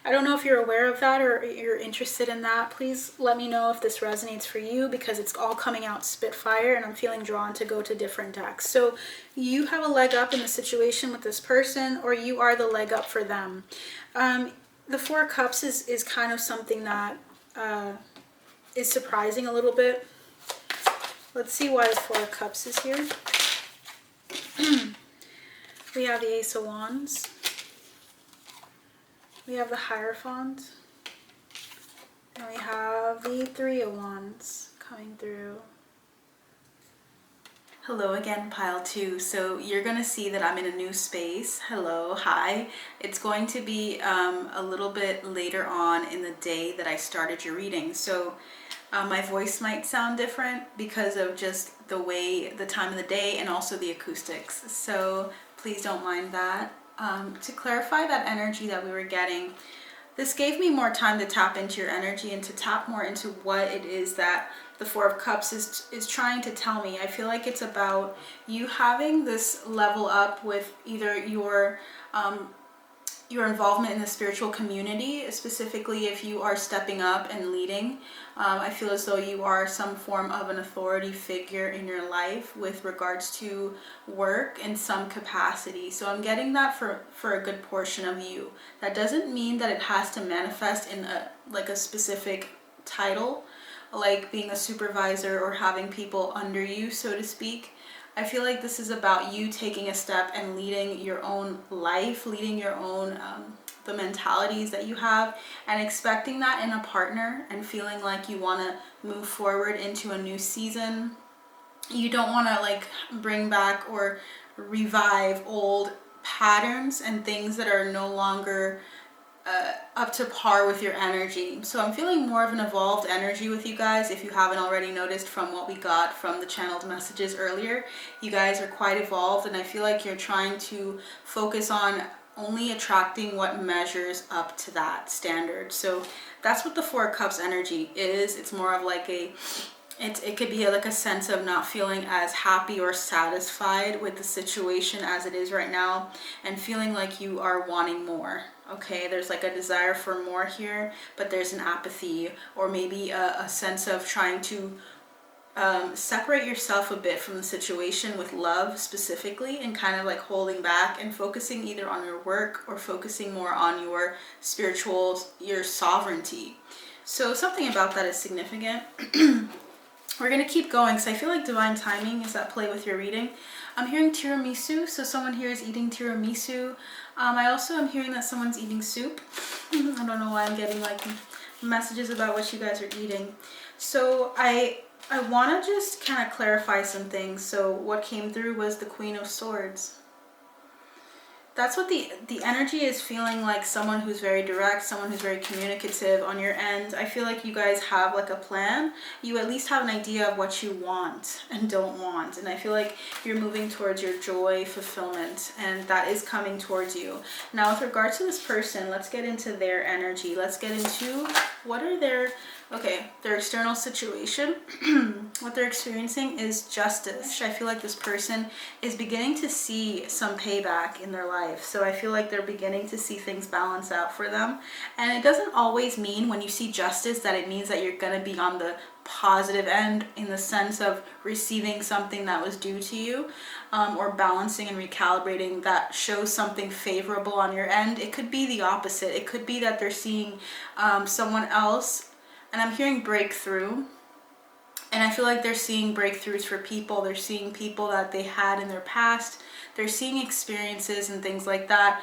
I don't know if you're aware of that or you're interested in that. Please let me know if this resonates for you because it's all coming out Spitfire and I'm feeling drawn to go to different decks. So you have a leg up in the situation with this person or you are the leg up for them. The Four of Cups is kind of something that is surprising a little bit. Let's see why the Four of Cups is here. We have the Ace of Wands. We have the Hierophant. And we have the Three of Wands coming through. Hello again, pile 2. So you're going to see that I'm in a new space. Hello, hi. It's going to be a little bit later on in the day that I started your reading. So my voice might sound different because of just the time of the day and also the acoustics. So please don't mind that. To clarify that energy that we were getting, this gave me more time to tap into your energy and to tap more into what it is that the Four of Cups is trying to tell me. I feel like it's about you having this level up with either your involvement in the spiritual community, specifically if you are stepping up and leading. I feel as though you are some form of an authority figure in your life with regards to work in some capacity. So I'm getting that for a good portion of you. That doesn't mean that it has to manifest in a specific title, like being a supervisor or having people under you, so to speak. I feel like this is about you taking a step and leading your own life, leading your own, the mentalities that you have, and expecting that in a partner and feeling like you want to move forward into a new season. You don't want to like bring back or revive old patterns and things that are no longer up to par with your energy. So I'm feeling more of an evolved energy with you guys. If you haven't already noticed from what we got from the channeled messages earlier, you guys are quite evolved, and I feel like you're trying to focus on only attracting what measures up to that standard. So that's what the Four of Cups energy is. It's more of like it could be like a sense of not feeling as happy or satisfied with the situation as it is right now and feeling like you are wanting more. Okay, there's like a desire for more here, but there's an apathy or maybe a sense of trying to separate yourself a bit from the situation with love specifically, and kind of like holding back and focusing either on your work or focusing more on your spiritual, your sovereignty. So something about that is significant. We're going to keep going because I feel like divine timing is at play with your reading. I'm hearing tiramisu, so someone here is eating tiramisu. I also am hearing that someone's eating soup. I don't know why I'm getting like messages about what you guys are eating. So I want to just kind of clarify some things. So what came through was the Queen of Swords. That's what the energy is feeling like. Someone who's very direct, someone who's very communicative on your end. I feel like you guys have like a plan. You at least have an idea of what you want and don't want. And I feel like you're moving towards your joy, fulfillment, and that is coming towards you. Now, with regard to this person, let's get into their energy. Let's get into what are their external situation. What they're experiencing is justice. I feel like this person is beginning to see some payback in their life. So I feel like they're beginning to see things balance out for them. And it doesn't always mean when you see justice that it means that you're going to be on the positive end in the sense of receiving something that was due to you, or balancing and recalibrating that shows something favorable on your end. It could be the opposite. It could be that they're seeing someone else, and I'm hearing breakthrough. And I feel like they're seeing breakthroughs for people. They're seeing people that they had in their past. They're seeing experiences and things like that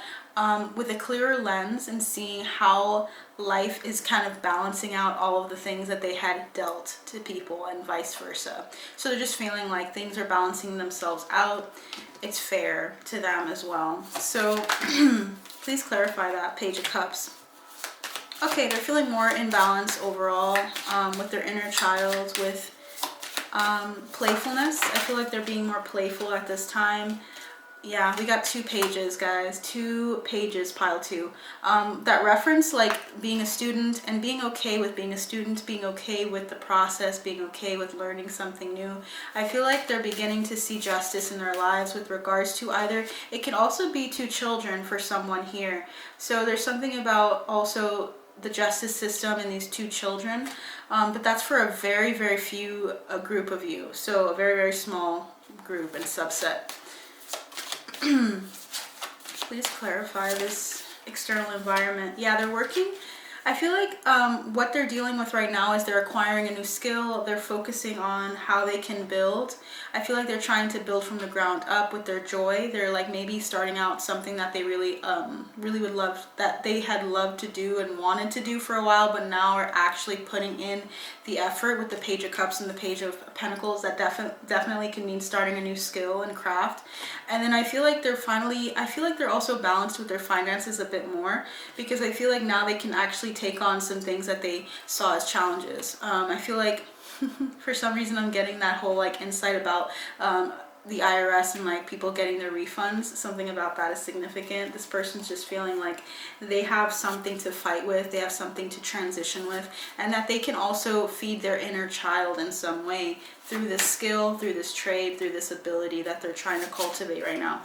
with a clearer lens, and seeing how life is kind of balancing out all of the things that they had dealt to people and vice versa. So they're just feeling like things are balancing themselves out. It's fair to them as well. So please clarify that, Page of Cups. Okay, they're feeling more in balance overall with their inner child, with playfulness. I feel like they're being more playful at this time. Yeah, we got 2 pages, guys. 2 pages, pile 2. That reference, like being a student and being okay with being a student, being okay with the process, being okay with learning something new. I feel like they're beginning to see justice in their lives with regards to either, it can also be 2 children for someone here. So there's something about also the justice system and these 2 children. But that's for a very, very few group of you. So a very, very small group and subset. Please clarify this external environment. Yeah, they're working. I feel like what they're dealing with right now is they're acquiring a new skill. They're focusing on how they can build. I feel like they're trying to build from the ground up with their joy. They're like maybe starting out something that they really would love, that they had loved to do and wanted to do for a while, but now are actually putting in the effort with the Page of Cups and the Page of Pentacles. That definitely can mean starting a new skill and craft. And then I feel like they're also balanced with their finances a bit more, because I feel like now they can actually take on some things that they saw as challenges. I feel like for some reason I'm getting that whole like insight about the IRS and like people getting their refunds. Something about that is significant. This person's just feeling like they have something to fight with, they have something to transition with, and that they can also feed their inner child in some way through this skill, through this trade, through this ability that they're trying to cultivate right now.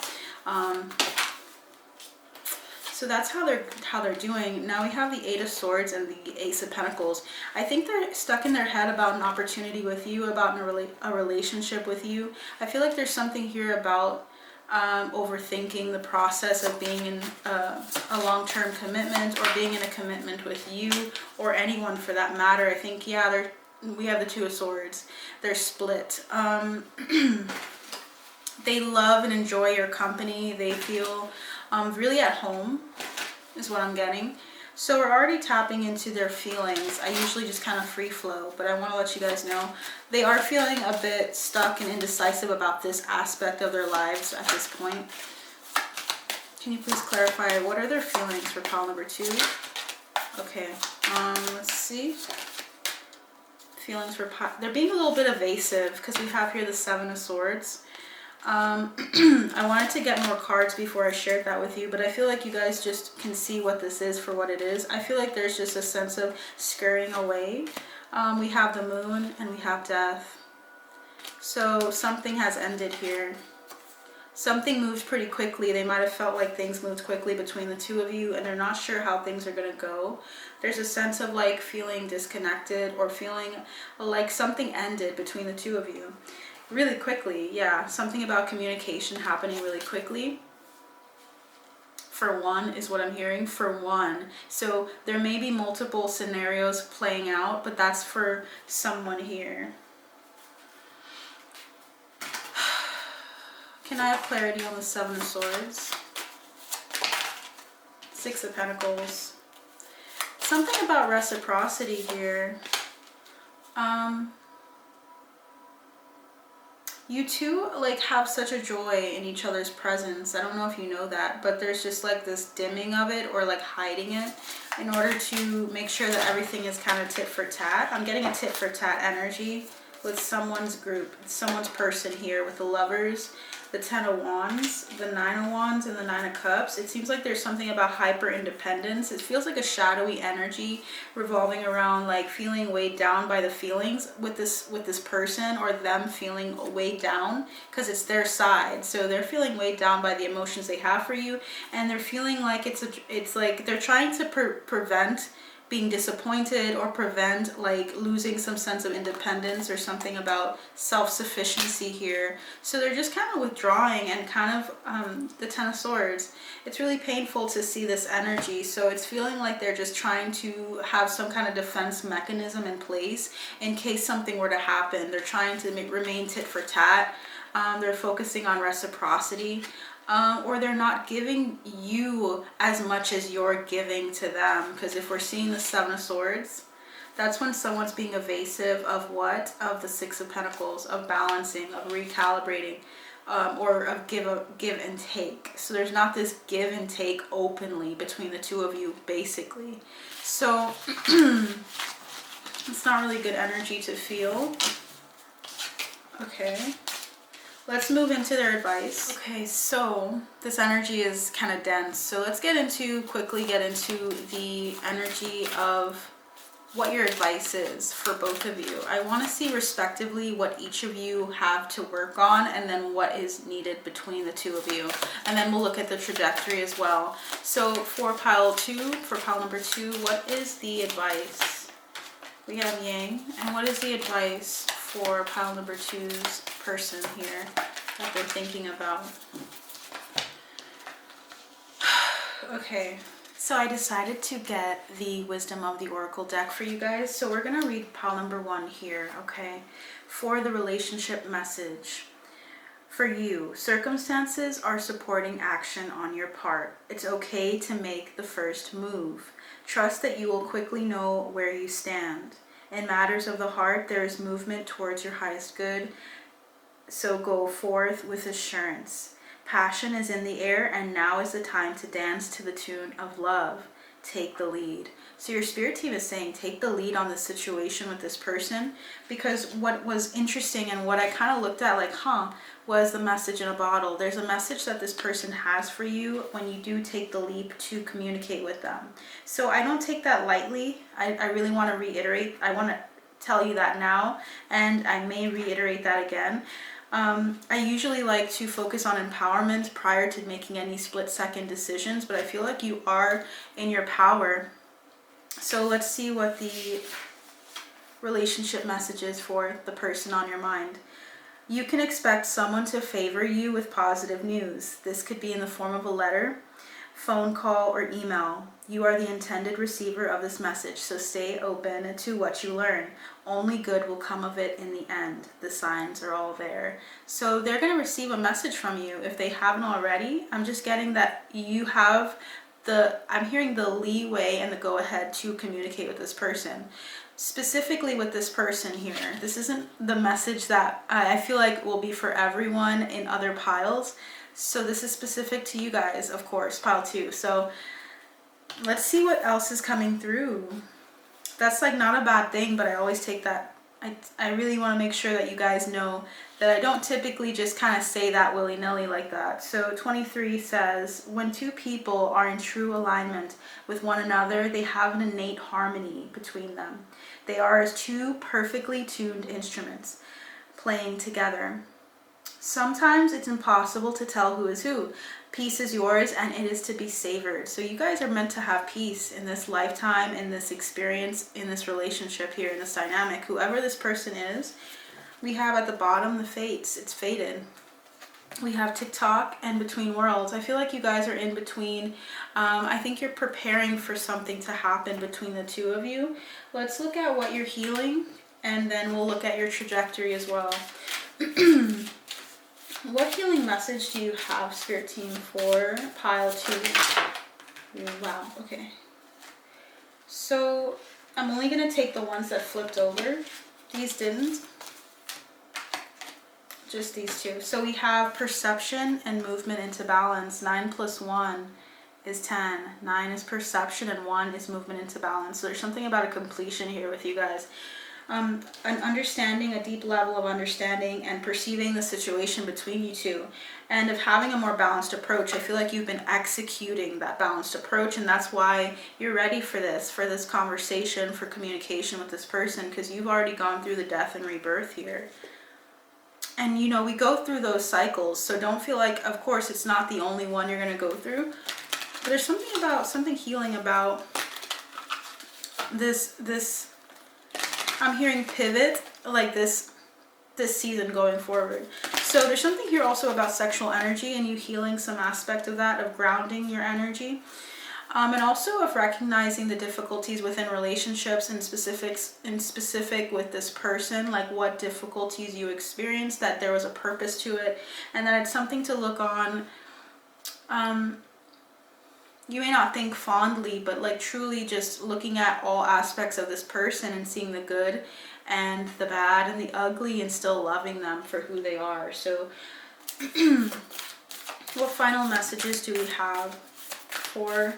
So that's how they're doing. Now we have the 8 of Swords and the Ace of Pentacles. I think they're stuck in their head about an opportunity with you, about a relationship with you. I feel like there's something here about overthinking the process of being in a long-term commitment, or being in a commitment with you or anyone for that matter. I think, yeah, we have the 2 of Swords. They're split. They love and enjoy your company. They feel really at home is what I'm getting. So we're already tapping into their feelings. I usually just kind of free flow, but I want to let you guys know they are feeling a bit stuck and indecisive about this aspect of their lives at this point. Can you please clarify what are their feelings for pile number 2? Okay, let's see. Feelings for they're being a little bit evasive, because we have here the 7 of Swords. I wanted to get more cards before I shared that with you, but I feel like you guys just can see what this is for what it is. I feel like there's just a sense of scurrying away. We have the Moon and we have Death. So something has ended here. Something moved pretty quickly. They might have felt like things moved quickly between the 2 of you, and they're not sure how things are going to go. There's a sense of like feeling disconnected, or feeling like something ended between the 2 of you. Really quickly, yeah. Something about communication happening really quickly. For one is what I'm hearing, for one. So there may be multiple scenarios playing out, but that's for someone here. Can I have clarity on the 7 of Swords? 6 of Pentacles. Something about reciprocity here. You two like have such a joy in each other's presence. I don't know if you know that, but there's just like this dimming of it or like hiding it in order to make sure that everything is kind of tit for tat. I'm getting a tit for tat energy with someone's group, someone's person here with the Lovers, the Ten of Wands, the Nine of Wands, and the Nine of Cups. It seems like there's something about hyper independence. It feels like a shadowy energy revolving around like feeling weighed down by the feelings with this person, or them feeling weighed down because it's their side. So they're feeling weighed down by the emotions they have for you, and they're feeling like it's like they're trying to prevent being disappointed or prevent like losing some sense of independence or something about self-sufficiency here. So they're just kind of withdrawing and kind of the Ten of Swords. It's really painful to see this energy. So it's feeling like they're just trying to have some kind of defense mechanism in place in case something were to happen. They're trying to remain tit for tat. They're focusing on reciprocity. Or they're not giving you as much as you're giving to them. Because if we're seeing the Seven of Swords, that's when someone's being evasive of what? Of the Six of Pentacles, of balancing, of recalibrating, or of give and take. So there's not this give and take openly between the two of you, basically. So it's not really good energy to feel. Okay. Let's move into their advice. Okay, so this energy is kind of dense. So let's quickly get into the energy of what your advice is for both of you. I want to see respectively what each of you have to work on, and then what is needed between the two of you. And then we'll look at the trajectory as well. So for pile number 2, what is the advice? We have Yang. And what is the advice for pile number 2's person here that they're thinking about? Okay, so I decided to get the Wisdom of the Oracle deck for you guys. So we're going to read pile number 1 here, okay? For the relationship message. For you, circumstances are supporting action on your part. It's okay to make the first move. Trust that you will quickly know where you stand. In matters of the heart, there is movement towards your highest good, so go forth with assurance. Passion is in the air, and now is the time to dance to the tune of love. Take the lead. So your spirit team is saying take the lead on this situation with this person, because what was interesting and what I kind of looked at like, was the message in a bottle. There's a message that this person has for you when you do take the leap to communicate with them. So I don't take that lightly. I really want to reiterate. I want to tell you that now, and I may reiterate that again. I usually like to focus on empowerment prior to making any split-second decisions, but I feel like you are in your power. So let's see what the relationship message is for the person on your mind. You can expect someone to favor you with positive news. This could be in the form of a letter, phone call, or email. You are the intended receiver of this message, so stay open to what you learn. Only good will come of it in the end. The signs are all there. So they're going to receive a message from you if they haven't already. I'm just getting that you have I'm hearing the leeway and the go-ahead to communicate with this person. Specifically with this person here. This isn't the message that I feel like will be for everyone in other piles. So this is specific to you guys, of course, pile 2. So let's see what else is coming through. That's like not a bad thing, but I always take that. I really want to make sure that you guys know that I don't typically just kind of say that willy-nilly like that. So 23 says, when two people are in true alignment with one another, they have an innate harmony between them. They are as two perfectly tuned instruments playing together. Sometimes it's impossible to tell who is who. Peace is yours, and it is to be savored. So you guys are meant to have peace in this lifetime, in this experience, in this relationship here, in this dynamic. Whoever this person is, we have at the bottom the fates. It's fated. We have TikTok and Between Worlds. I feel like you guys are in between. I think you're preparing for something to happen between the two of you. Let's look at what you're healing, and then we'll look at your trajectory as well. What healing message do you have, Spirit Team, for pile 2? Wow, okay. So I'm only going to take the ones that flipped over. These didn't. Just these two. So we have perception and movement into balance. 9 plus 1 is 10. 9 is perception and 1 is movement into balance. So there's something about a completion here with you guys. An understanding, a deep level of understanding and perceiving the situation between you two, and of having a more balanced approach. I feel like you've been executing that balanced approach, and that's why you're ready for this conversation, for communication with this person, because you've already gone through the death and rebirth here. And you know, we go through those cycles, so don't feel like, of course, it's not the only one you're going to go through, but there's something healing about this I'm hearing pivot, like this season going forward. So there's something here also about sexual energy and you healing some aspect of that, of grounding your energy. And also of recognizing the difficulties within relationships and specific with this person, like what difficulties you experienced, that there was a purpose to it, and that it's something to look on. You may not think fondly, but like truly just looking at all aspects of this person and seeing the good and the bad and the ugly and still loving them for who they are. So what final messages do we have for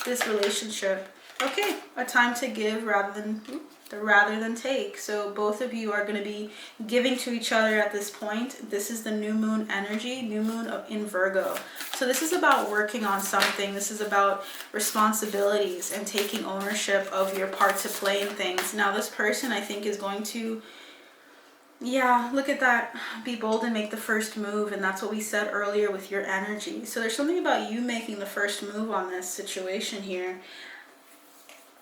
this relationship? Okay, a time to give rather than take. So both of you are going to be giving to each other at this point. This is the new moon energy, new moon in Virgo. So this is about working on something. This is about responsibilities and taking ownership of your part to play in things. Now this person, I think, is going to, yeah, look at that, be bold and make the first move. And that's what we said earlier with your energy. So there's something about you making the first move on this situation here.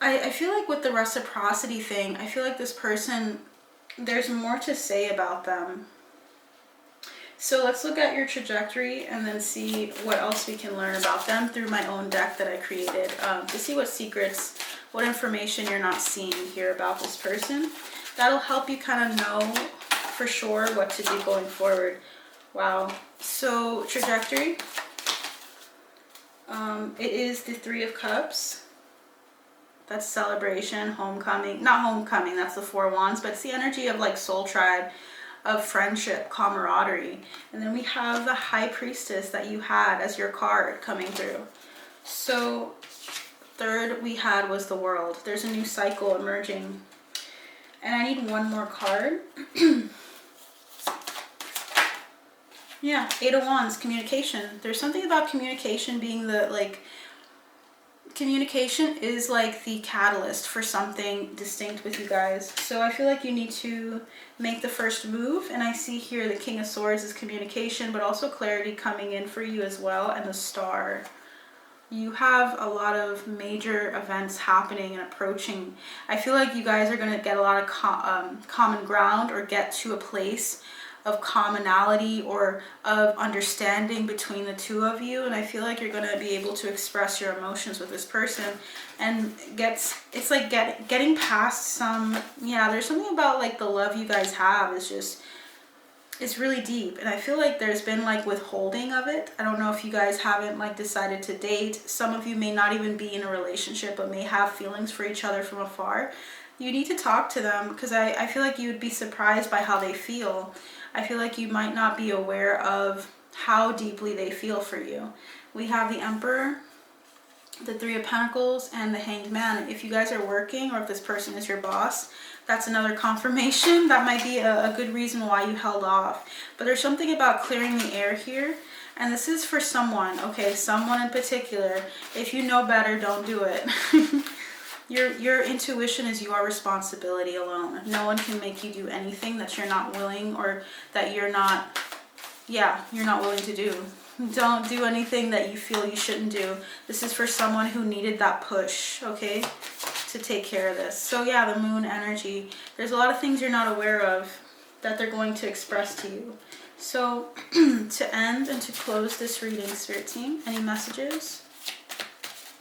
I feel like with the reciprocity thing, I feel like this person, there's more to say about them. So let's look at your trajectory and then see what else we can learn about them through my own deck that I created, to see what secrets, what information you're not seeing here about this person. That'll help you kind of know for sure what to do going forward. Wow. So trajectory, it is the 3 of Cups. That's celebration, homecoming, not homecoming, that's the 4 Wands, but it's the energy of like soul tribe, of friendship, camaraderie. And then we have the High Priestess that you had as your card coming through. So third we had was the World. There's a new cycle emerging. And I need one more card. Yeah, 8 of Wands, communication. There's something about communication being the, like, communication is like the catalyst for something distinct with you guys. So I feel like you need to make the first move. And I see here the King of Swords is communication, but also clarity coming in for you as well. And the Star. You have a lot of major events happening and approaching. I feel like you guys are going to get a lot of common ground, or get to a place of commonality or of understanding between the two of you. And I feel like you're going to be able to express your emotions with this person, and it's like getting past some, yeah, there's something about like the love you guys have is just, it's really deep. And I feel like there's been like withholding of it. I don't know if you guys haven't like decided to date. Some of you may not even be in a relationship, but may have feelings for each other from afar. You need to talk to them, because I feel like you would be surprised by how they feel. I feel like you might not be aware of how deeply they feel for you. We have the Emperor, the 3 of Pentacles, and the Hanged Man. If you guys are working, or if this person is your boss, that's another confirmation. That might be a good reason why you held off. But there's something about clearing the air here. And this is for someone, okay? Someone in particular. If you know better, don't do it. Your intuition is your responsibility alone. No one can make you do anything that you're not willing, or that you're not willing to do. Don't do anything that you feel you shouldn't do. This is for someone who needed that push, okay, to take care of this. So yeah, the Moon energy. There's a lot of things you're not aware of that they're going to express to you. So to end and to close this reading, Spirit Team, any messages?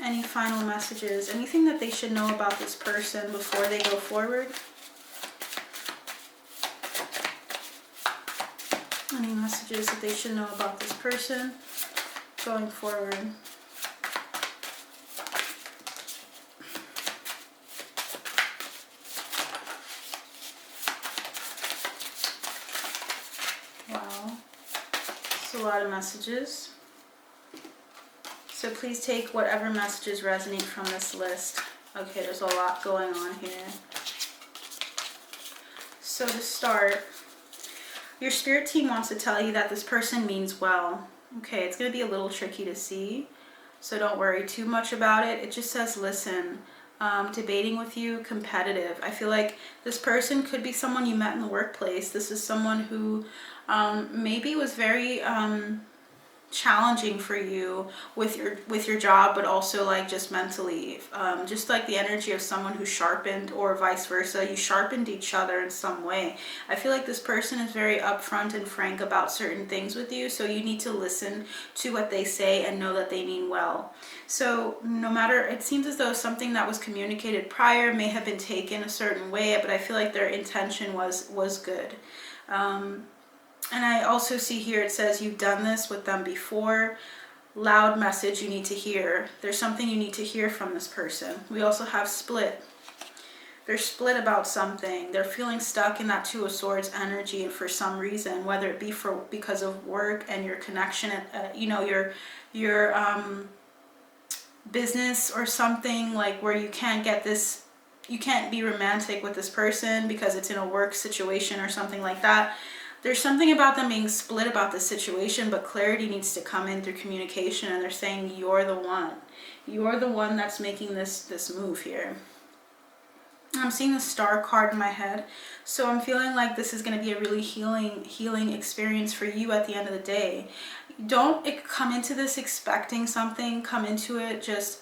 Any final messages? Anything that they should know about this person before they go forward? Any messages that they should know about this person going forward? Wow. lot of messages. So please take whatever messages resonate from this list. Okay, there's a lot going on here. So to start, your spirit team wants to tell you that this person means well. Okay, it's going to be a little tricky to see, so don't worry too much about it. It just says listen. Debating with you, competitive. I feel like this person could be someone you met in the workplace. This is someone who maybe was very challenging for you with your job, but also like just mentally, just like the energy of someone who sharpened, or vice versa, you sharpened each other in some way. I feel like this person is very upfront and frank about certain things with you, so you need to listen to what they say and know that they mean well. So no matter, it seems as though something that was communicated prior may have been taken a certain way, but I feel like their intention was good. And I also see here it says you've done this with them before. Loud message you need to hear. There's something you need to hear from this person. We also have split. They're split about something. They're feeling stuck in that Two of Swords energy for some reason, whether it be because of work and your connection, your business or something, like where you can't get this, you can't be romantic with this person because it's in a work situation or something like that. There's something about them being split about the situation, but clarity needs to come in through communication, and they're saying you're the one. You're the one that's making this move here. I'm seeing the Star card in my head, so I'm feeling like this is going to be a really healing experience for you at the end of the day. Don't come into this expecting something. Come into it just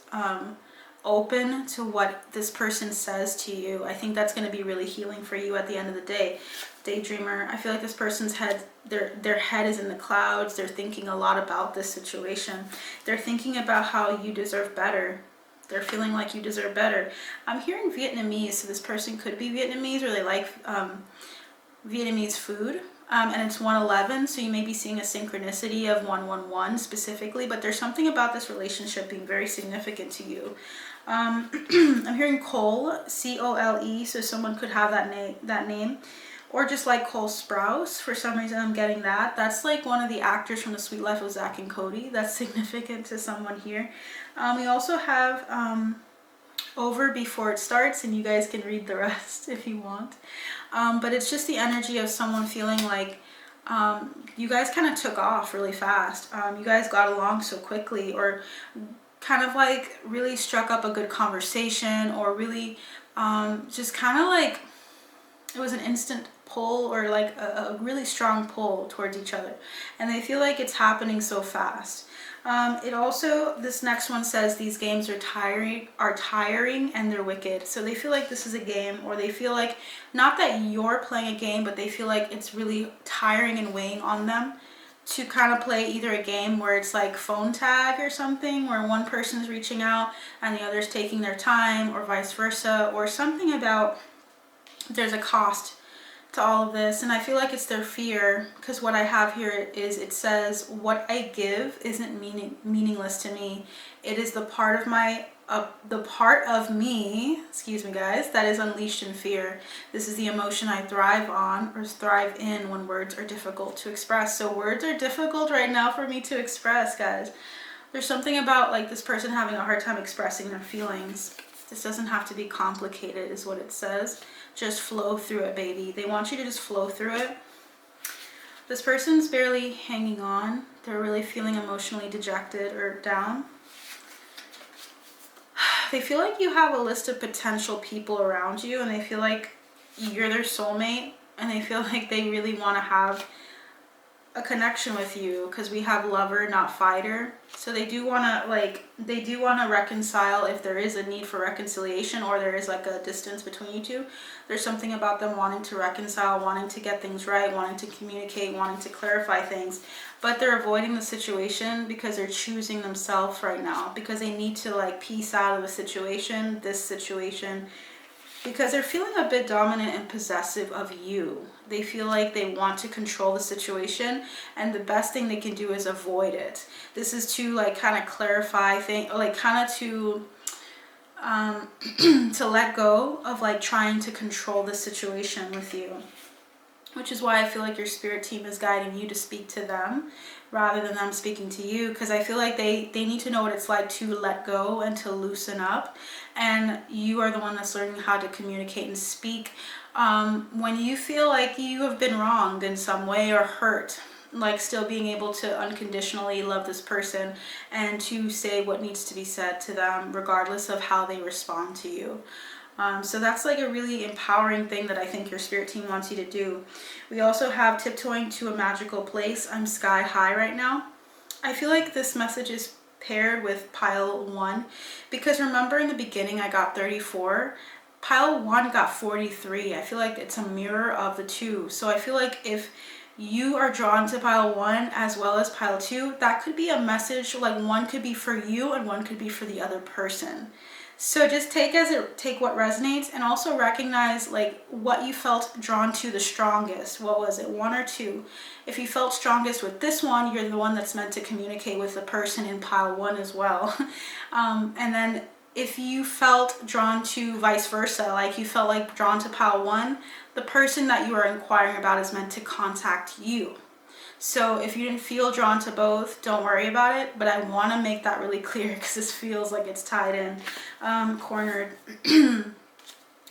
open to what this person says to you. I think that's going to be really healing for you at the end of the day. Daydreamer, I feel like this person's head, their head is in the clouds. They're thinking a lot about this situation. They're thinking about how you deserve better. They're feeling like you deserve better. I'm hearing Vietnamese, so this person could be Vietnamese, or they like Vietnamese food. And it's 111, so you may be seeing a synchronicity of 111 specifically, but there's something about this relationship being very significant to you. I'm hearing Cole, C-O-L-E, so someone could have that name. Or just like Cole Sprouse, for some reason I'm getting that. That's like one of the actors from The Sweet Life of Zack and Cody. That's significant to someone here. We also have Over Before It Starts, and you guys can read the rest if you want. But it's just the energy of someone feeling like you guys kind of took off really fast. You guys got along so quickly, or kind of like really struck up a good conversation, or really just kind of like it was an instant pull, or like a really strong pull towards each other, and they feel like it's happening so fast. It also, this next one says these games are tiring and they're wicked. So they feel like this is a game, or they feel like, not that you're playing a game, but they feel like it's really tiring and weighing on them to kind of play either a game where it's like phone tag or something, where one person's reaching out and the other's taking their time, or vice versa, or something about there's a cost to all of this. And I feel like it's their fear, because what I have here is, it says what I give isn't meaningless to me. It is the part of me, excuse me guys, that is unleashed in fear. This is the emotion I thrive on, or thrive in, when words are difficult to express. So words are difficult right now for me to express, guys. There's something about like this person having a hard time expressing their feelings. This doesn't have to be complicated, is what it says. Just flow through it, baby. They want you to just flow through it. This person's barely hanging on. They're really feeling emotionally dejected or down. They feel like you have a list of potential people around you, and they feel like you're their soulmate, and they feel like they really want to have a connection with you, because we have lover, not fighter. So they do want to reconcile if there is a need for reconciliation, or there is like a distance between you two. There's something about them wanting to reconcile, wanting to get things right, wanting to communicate, wanting to clarify things, but they're avoiding the situation because they're choosing themselves right now, because they need to like piece out of this situation, because they're feeling a bit dominant and possessive of you. They feel like they want to control the situation, and the best thing they can do is avoid it. This is to like kind of clarify things, like kind of to to let go of like trying to control the situation with you. which is why I feel like your spirit team is guiding you to speak to them rather than them speaking to you, because I feel like they need to know what it's like to let go and to loosen up, and you are the one that's learning how to communicate and speak when you feel like you have been wronged in some way or hurt, like still being able to unconditionally love this person and to say what needs to be said to them regardless of how they respond to you. So that's like a really empowering thing that I think your spirit team wants you to do. We also have tiptoeing to a magical place. I'm sky high right now. I feel like this message is paired with pile 1 because remember in the beginning I got 34. Pile 1 got 43. I feel like it's a mirror of the two. So I feel like if you are drawn to pile 1 as well as pile 2, that could be a message, like one could be for you and one could be for the other person. So just take what resonates, and also recognize like what you felt drawn to the strongest. What was it, 1 or 2? If you felt strongest with this one, you're the one that's meant to communicate with the person in pile 1 as well. And then if you felt drawn to vice versa, like you felt like drawn to pile 1, the person that you are inquiring about is meant to contact you. So if you didn't feel drawn to both, don't worry about it, but I want to make that really clear because this feels like it's tied in. Cornered.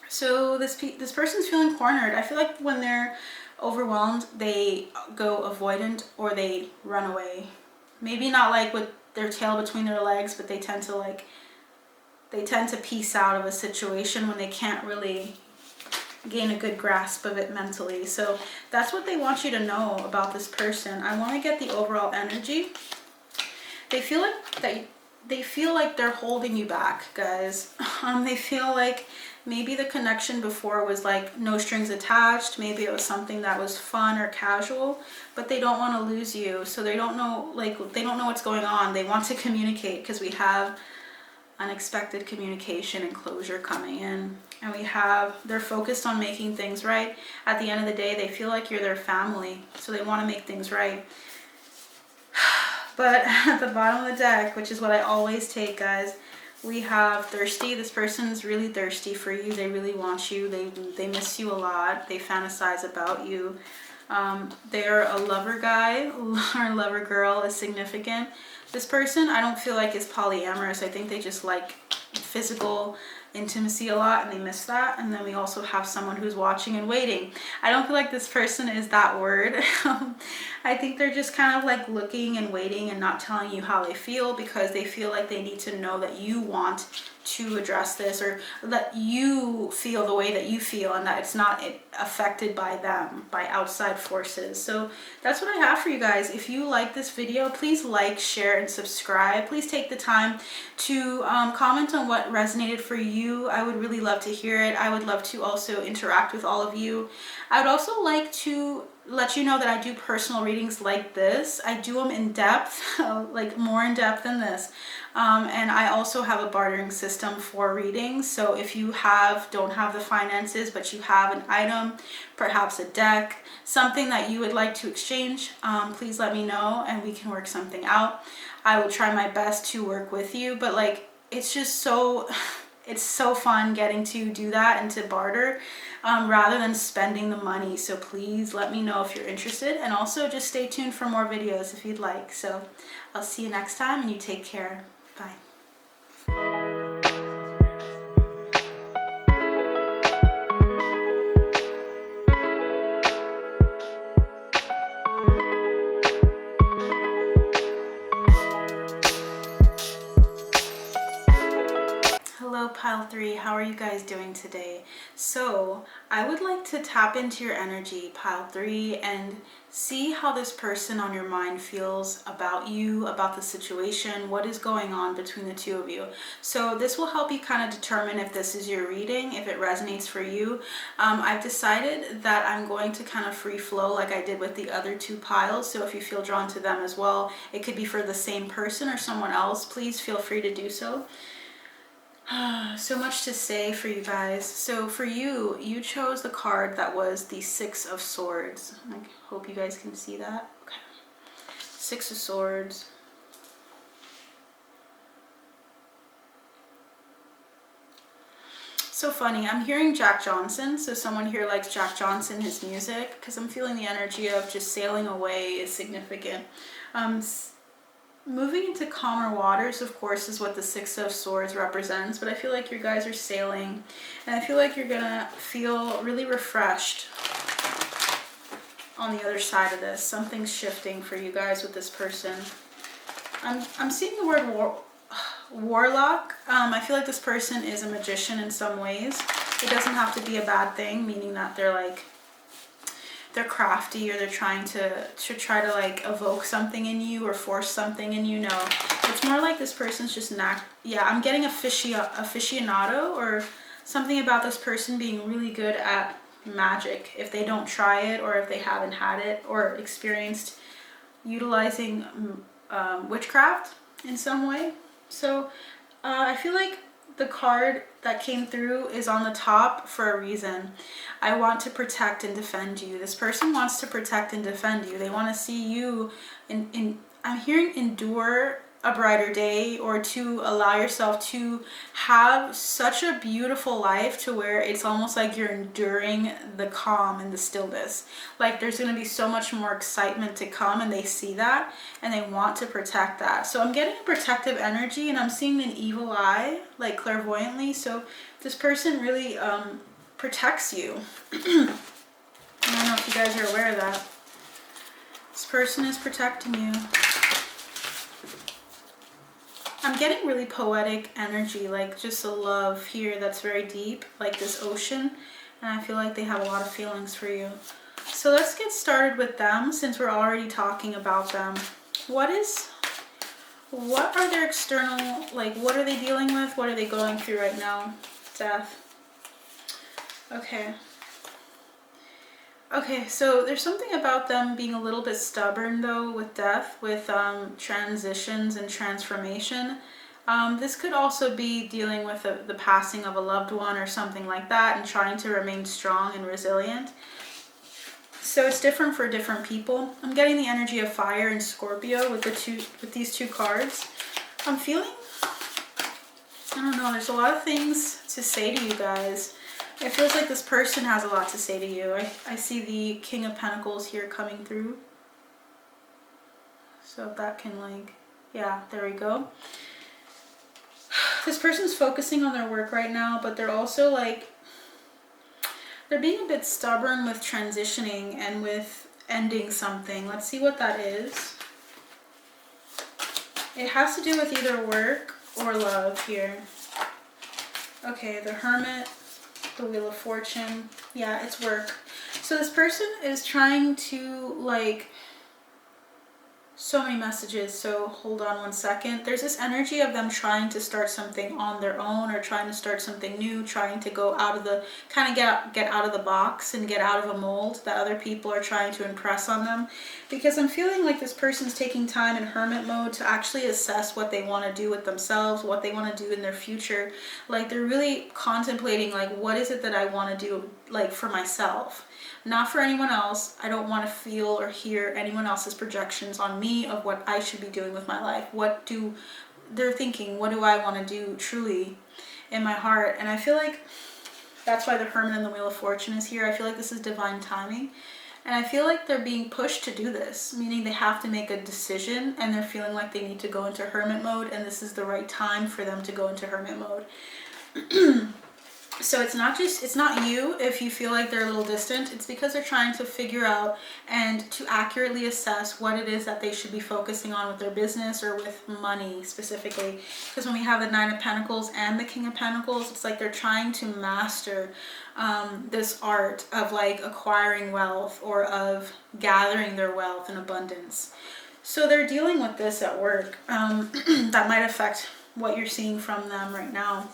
So this person's feeling cornered. I feel like when they're overwhelmed, they go avoidant or they run away. Maybe not like with their tail between their legs, but they tend to peace out of a situation when they can't really gain a good grasp of it mentally. So that's what they want you to know about this person. I want to get the overall energy. They feel like they're holding you back, guys. They feel like maybe the connection before was like no strings attached. Maybe it was something that was fun or casual, but they don't want to lose you. So they don't know what's going on. They want to communicate because we have unexpected communication and closure coming in. And they're focused on making things right. At the end of the day, they feel like you're their family, so they want to make things right. But at the bottom of the deck, which is what I always take, guys, we have thirsty. This person's really thirsty for you. They really want you. They miss you a lot. They fantasize about you. They're a lover guy or lover girl is significant. This person, I don't feel like is polyamorous. I think they just like physical intimacy a lot and they miss that. And then we also have someone who's watching and waiting. I don't feel like this person is that word. I think they're just kind of like looking and waiting and not telling you how they feel because they feel like they need to know that you want to address this or that you feel the way that you feel and that it's not affected by them, by outside forces. So that's what I have for you guys. If you like this video, please like, share, and subscribe. Please take the time to comment on what resonated for you. I would really love to hear it. I would love to also interact with all of you. I would also like to let you know that I do personal readings like this. I do them in depth, like more in depth than this. And I also have a bartering system for readings. So if you don't have the finances, but you have an item, perhaps a deck, something that you would like to exchange, please let me know and we can work something out. I will try my best to work with you, but like, it's just so, it's so fun getting to do that and to barter rather than spending the money. So please let me know if you're interested, and also just stay tuned for more videos if you'd like. So I'll see you next time and you take care. Bye. Hello pile 3, how are you guys doing today? So I would like to tap into your energy, pile 3, and see how this person on your mind feels about you, about the situation, what is going on between the two of you. So this will help you kind of determine if this is your reading, if it resonates for you. I've decided that I'm going to kind of free flow like I did with the other 2 piles. So if you feel drawn to them as well, it could be for the same person or someone else, please feel free to do so. So much to say for you guys. So for you, you chose the card that was the 6 of Swords. I hope you guys can see that. Okay. 6 of Swords. So funny. I'm hearing Jack Johnson. So someone here likes Jack Johnson, his music, because I'm feeling the energy of just sailing away is significant. Moving into calmer waters, of course, is what the Six of Swords represents, but I feel like you guys are sailing, and I feel like you're gonna feel really refreshed on the other side of this. Something's shifting for you guys with this person. I'm seeing the word warlock. I feel like this person is a magician in some ways. It doesn't have to be a bad thing, meaning that they're crafty, or they're trying to try to like evoke something in you or force something in you. No, it's more like this person's just not. Yeah, I'm getting aficionado, or something about this person being really good at magic if they don't try it, or if they haven't had it or experienced utilizing witchcraft in some way. So I feel like the card that came through is on the top for a reason. I want to protect and defend you. This person wants to protect and defend you. They want to see you I'm hearing endure a brighter day, or to allow yourself to have such a beautiful life to where it's almost like you're enduring the calm and the stillness. Like there's going to be so much more excitement to come, and they see that and they want to protect that. So I'm getting a protective energy, and I'm seeing an evil eye, like clairvoyantly. So this person really protects you. I don't know if you guys are aware of that. This person is protecting you. I'm getting really poetic energy, like just a love here that's very deep, like this ocean, and I feel like they have a lot of feelings for you. So let's get started with them, since we're already talking about them. What are their external, like what are they dealing with? What are they going through right now? Death. Okay, so there's something about them being a little bit stubborn though with death, with transitions and transformation. This could also be dealing with the passing of a loved one or something like that, and trying to remain strong and resilient. So it's different for different people. I'm getting the energy of fire and Scorpio with these two cards. I'm feeling, I don't know, there's a lot of things to say to you guys. It feels like this person has a lot to say to you. I see the King of Pentacles here coming through. So if that can like, yeah, there we go. This person's focusing on their work right now, but they're also like, they're being a bit stubborn with transitioning and with ending something. Let's see what that is. It has to do with either work or love here. Okay, the Hermit. The Wheel of Fortune. Yeah, it's work. So this person is trying to like, so many messages, so hold on one second. There's this energy of them trying to start something on their own, or trying to start something new, trying to go out of the, kind of get out of the box and get out of a mold that other people are trying to impress on them. Because I'm feeling like this person's taking time in hermit mode to actually assess what they want to do with themselves, what they want to do in their future. Like they're really contemplating like, what is it that I want to do like for myself? Not for anyone else. I don't want to feel or hear anyone else's projections on me of what I should be doing with my life. They're thinking, what do I want to do truly in my heart? And I feel like that's why the Hermit and the Wheel of Fortune is here. I feel like this is divine timing. And I feel like they're being pushed to do this, meaning they have to make a decision, and they're feeling like they need to go into hermit mode, and this is the right time for them to go into hermit mode. So it's not you if you feel like they're a little distant. It's because they're trying to figure out and to accurately assess what it is that they should be focusing on with their business or with money specifically. Because when we have the Nine of Pentacles and the King of Pentacles, it's like they're trying to master this art of like acquiring wealth, or of gathering their wealth in abundance. So they're dealing with this at work. That might affect what you're seeing from them right now.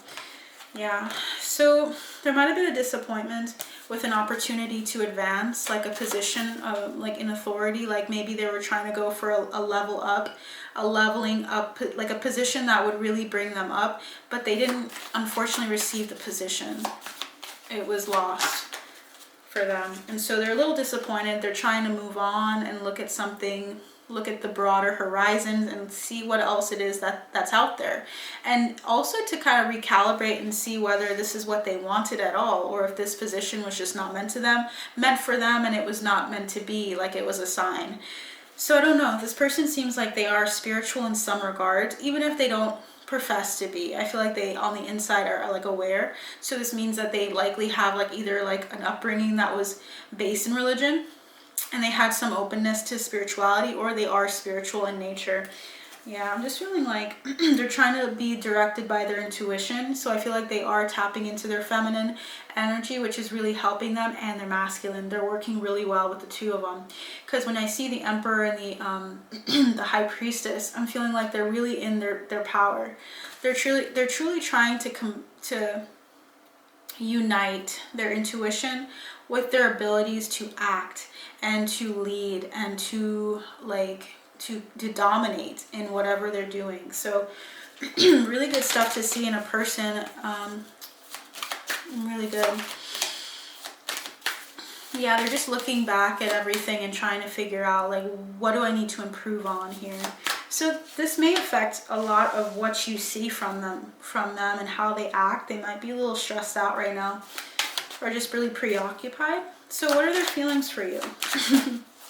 Yeah, so there might have been a disappointment with an opportunity to advance, like a position, like in authority. Like maybe they were trying to go for a level up, a leveling up, like a position that would really bring them up, but they didn't unfortunately receive the position. It was lost for them. And so they're a little disappointed. They're trying to move on and look at something look at the broader horizons and see what else it is that's out there. And also to kind of recalibrate and see whether this is what they wanted at all, or if this position was just not meant for them, and it was not meant to be, like it was a sign. So I don't know, this person seems like they are spiritual in some regards, even if they don't profess to be. I feel like they on the inside are like aware. So this means that they likely have like either like an upbringing that was based in religion, and they had some openness to spirituality, or they are spiritual in nature. Yeah, I'm just feeling like they're trying to be directed by their intuition. So I feel like they are tapping into their feminine energy, which is really helping them, and their masculine. They're working really well with the two of them. Because when I see the Emperor and the the High Priestess, I'm feeling like they're really in their power. They're truly trying to unite their intuition with their abilities to act and to lead and to to dominate in whatever they're doing. So really good stuff to see in a person. Really good. Yeah, they're just looking back at everything and trying to figure out like, what do I need to improve on here? So this may affect a lot of what you see from them and how they act. They might be a little stressed out right now, or just really preoccupied. So what are their feelings for you?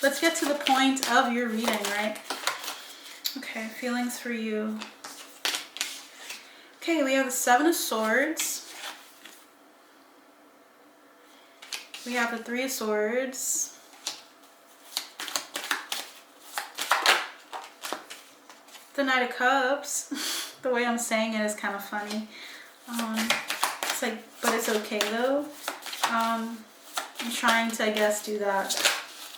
Let's get to the point of your reading, right? Okay, feelings for you. Okay, we have the Seven of Swords. We have the Three of Swords. The Knight of Cups. The way I'm saying it is kind of funny. It's like, but it's okay though. I'm trying to, I guess, do that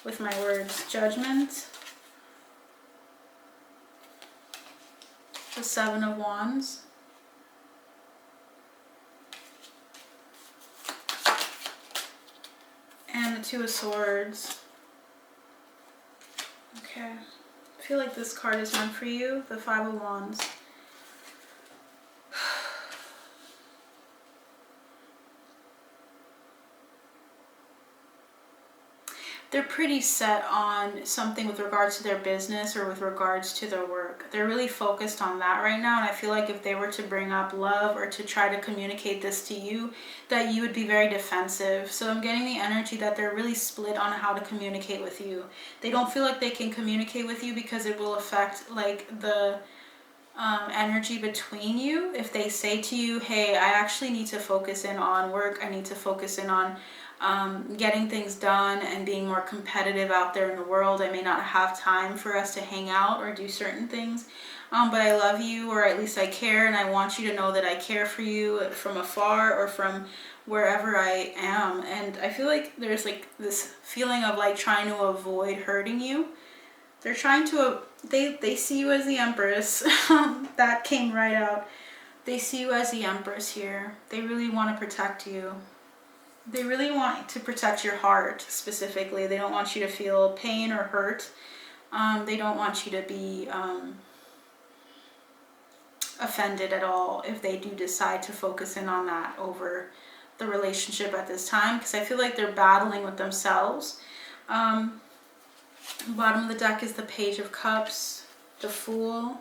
with my words. Judgment. The Seven of Wands. And the Two of Swords. Okay. I feel like this card is meant for you. The Five of Wands. They're pretty set on something with regards to their business or with regards to their work. They're really focused on that right now, and I feel like if they were to bring up love or to try to communicate this to you, that you would be very defensive. So I'm getting the energy that they're really split on how to communicate with you. They don't feel like they can communicate with you because it will affect like the energy between you. If they say to you, hey, I actually need to focus in on work, I need to focus in on getting things done and being more competitive out there in the world. I may not have time for us to hang out or do certain things, but I love you, or at least I care, and I want you to know that I care for you from afar or from wherever I am. And I feel like there's like this feeling of like trying to avoid hurting you. They're trying to, they see you as the Empress. That came right out. They see you as the Empress here. They really want to protect you. They really want to protect your heart specifically. They don't want you to feel pain or hurt. They don't want you to be offended at all if they do decide to focus in on that over the relationship at this time, because I feel like they're battling with themselves. Bottom of the deck is the Page of Cups, the Fool.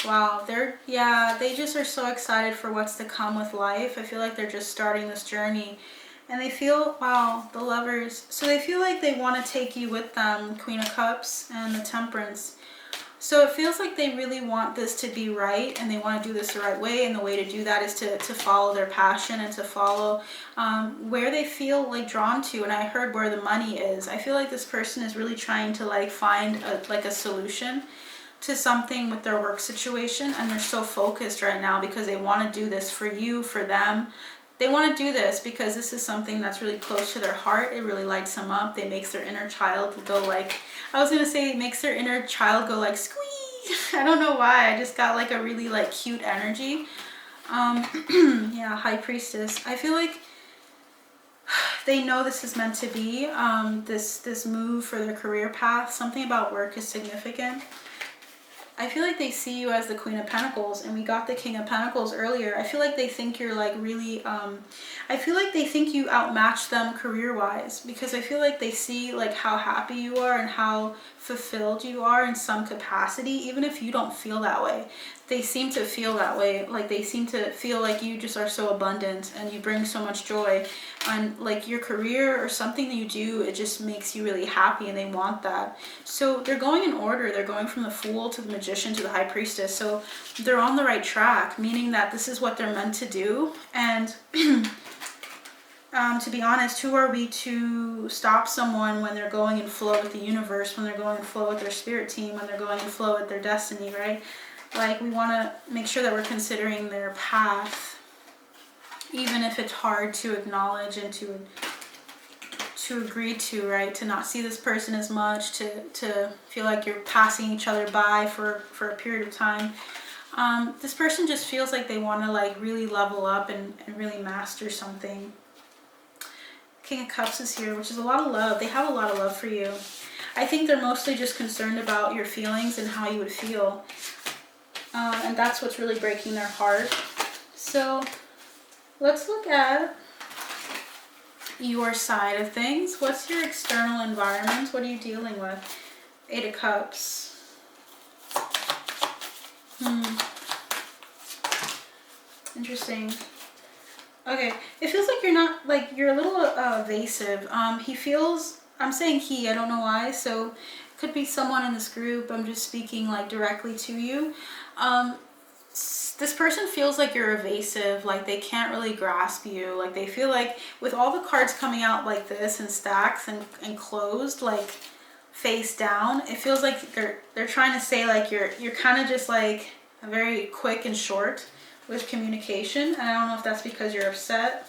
Wow, they just are so excited for what's to come with life. I feel like they're just starting this journey. And they feel, wow, the Lovers. So they feel like they want to take you with them, Queen of Cups and the Temperance. So it feels like they really want this to be right, and they want to do this the right way. And the way to do that is to follow their passion and to follow where they feel like drawn to. And I heard where the money is. I feel like this person is really trying to like find a solution to something with their work situation. And they're so focused right now because they want to do this for you, for them. They want to do this because this is something that's really close to their heart. It really lights them up. It makes their inner child go like, I was going to say it makes their inner child go like squeeze. I don't know why. I just got like a really like cute energy. Yeah, High Priestess. I feel like they know this is meant to be. This move for their career path. Something about work is significant. I feel like they see you as the Queen of Pentacles, and we got the King of Pentacles earlier. I feel like they think you're like really, I feel like they think you outmatch them career-wise, because I feel like they see like how happy you are and how fulfilled you are in some capacity, even if you don't feel that way. They seem to feel that way. Like they seem to feel like you just are so abundant and you bring so much joy, and like your career or something that you do, it just makes you really happy, and they want that. So they're going in order. They're going from the Fool to the Magician to the High Priestess. So they're on the right track, meaning that this is what they're meant to do. And to be honest, who are we to stop someone when they're going in flow with the universe, when they're going in flow with their spirit team, when they're going in flow with their destiny, right? Like, we want to make sure that we're considering their path, even if it's hard to acknowledge and to agree to, right? To not see this person as much, to feel like you're passing each other by for a period of time. This person just feels like they want to like really level up and really master something. King of Cups is here, which is a lot of love. They have a lot of love for you. I think they're mostly just concerned about your feelings and how you would feel. And that's what's really breaking their heart. So let's look at your side of things. What's your external environment? What are you dealing with? Eight of Cups. Interesting. Okay, it feels like you're not, like, you're a little evasive. He feels, I'm saying he, I don't know why, so it could be someone in this group. I'm just speaking like directly to you. This person feels like you're evasive, like they can't really grasp you. Like they feel like with all the cards coming out like this in stacks and closed, like face down, it feels like they're trying to say like you're kind of just like very quick and short with communication. And I don't know if that's because you're upset.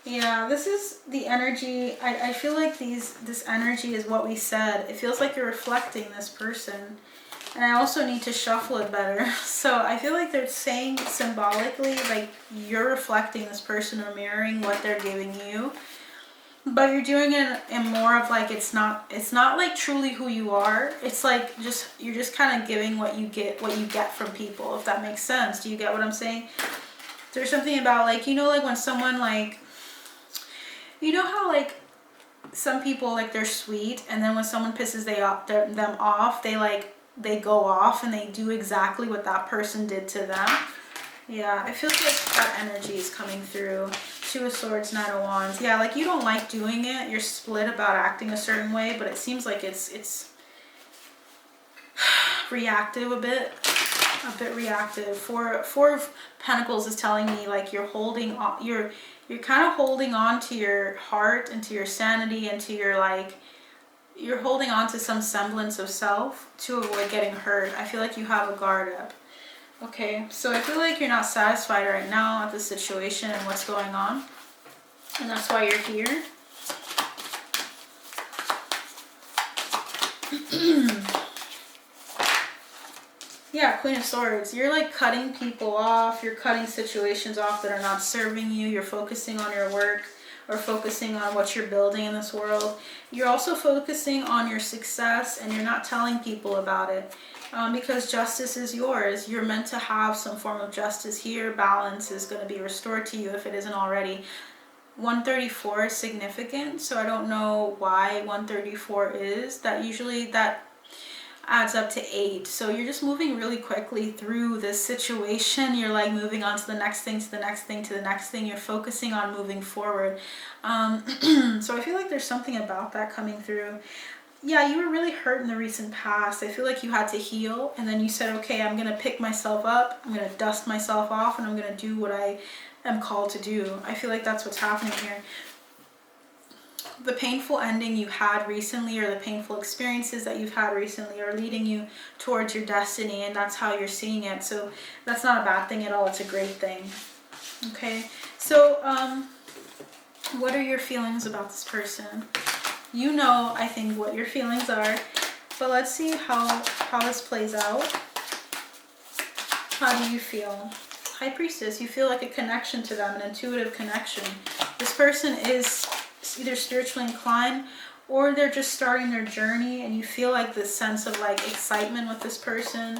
Yeah, this is the energy. I feel like this energy is what we said. It feels like you're reflecting this person. And I also need to shuffle it better. So I feel like they're saying symbolically, like you're reflecting this person or mirroring what they're giving you. But you're doing it in more of like, it's not like truly who you are. It's like you're just kind of giving what you get from people, if that makes sense. Do you get what I'm saying? There's something about like, you know, like when someone like, you know how like some people like they're sweet, and then when someone pisses them off, they go off and they do exactly what that person did to them. Yeah, it feels like that energy is coming through. Two of Swords, Knight of Wands. Yeah, like you don't like doing it. You're split about acting a certain way, but it seems like it's reactive a bit reactive. Four of Pentacles is telling me like you're holding on, you're kind of holding on to your heart and to your sanity and to your like, you're holding on to some semblance of self to avoid getting hurt. I feel like you have a guard up. Okay, so I feel like you're not satisfied right now at the situation and what's going on, and that's why you're here. Yeah, Queen of Swords. You're like cutting people off. You're cutting situations off that are not serving you. You're focusing on your work or focusing on what you're building in this world. You're also focusing on your success, and you're not telling people about it. Because justice is yours. You're meant to have some form of justice here. Balance is going to be restored to you if it isn't already. 134 is significant, so I don't know why 134 is. That usually that adds up to 8. So you're just moving really quickly through this situation. You're like moving on to the next thing, to the next thing, to the next thing. You're focusing on moving forward. So I feel like there's something about that coming through. Yeah, you were really hurt in the recent past. I feel like you had to heal, and then you said, okay, I'm going to pick myself up, I'm going to dust myself off, and I'm going to do what I am called to do. I feel like that's what's happening here. The painful ending you had recently, or the painful experiences that you've had recently, are leading you towards your destiny, and that's how you're seeing it. So that's not a bad thing at all. It's a great thing. Okay, so what are your feelings about this person? You know, I think, what your feelings are, but let's see how this plays out. How do you feel? High Priestess, you feel like a connection to them, an intuitive connection. This person is either spiritually inclined or they're just starting their journey, and you feel like this sense of like excitement with this person.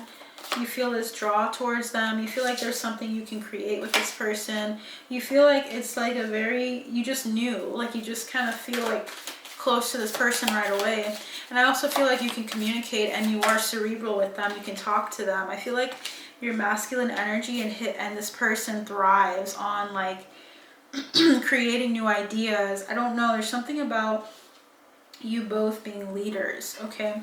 You feel this draw towards them. You feel like there's something you can create with this person. You feel like it's like a very, you just knew, like you just kind of feel like close to this person right away. And I also feel like you can communicate, and you are cerebral with them. You can talk to them. I feel like your masculine energy and this person thrives on like creating new ideas. I don't know. There's something about you both being leaders, okay?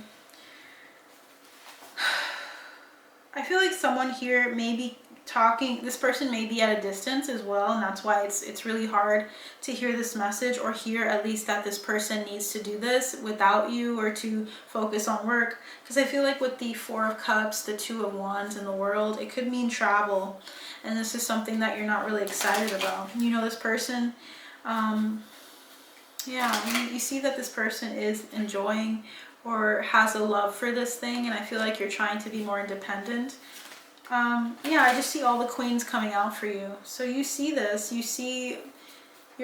I feel like someone here may be talking, this person may be at a distance as well, and that's why it's really hard to hear this message, or hear at least that this person needs to do this without you, or to focus on work. Because I feel like with the Four of Cups, the Two of Wands in the world, it could mean travel, and this is something that you're not really excited about. You know, this person, yeah, you see that this person is enjoying or has a love for this thing, and I feel like you're trying to be more independent. Yeah, I just see all the queens coming out for you. So you see this, you're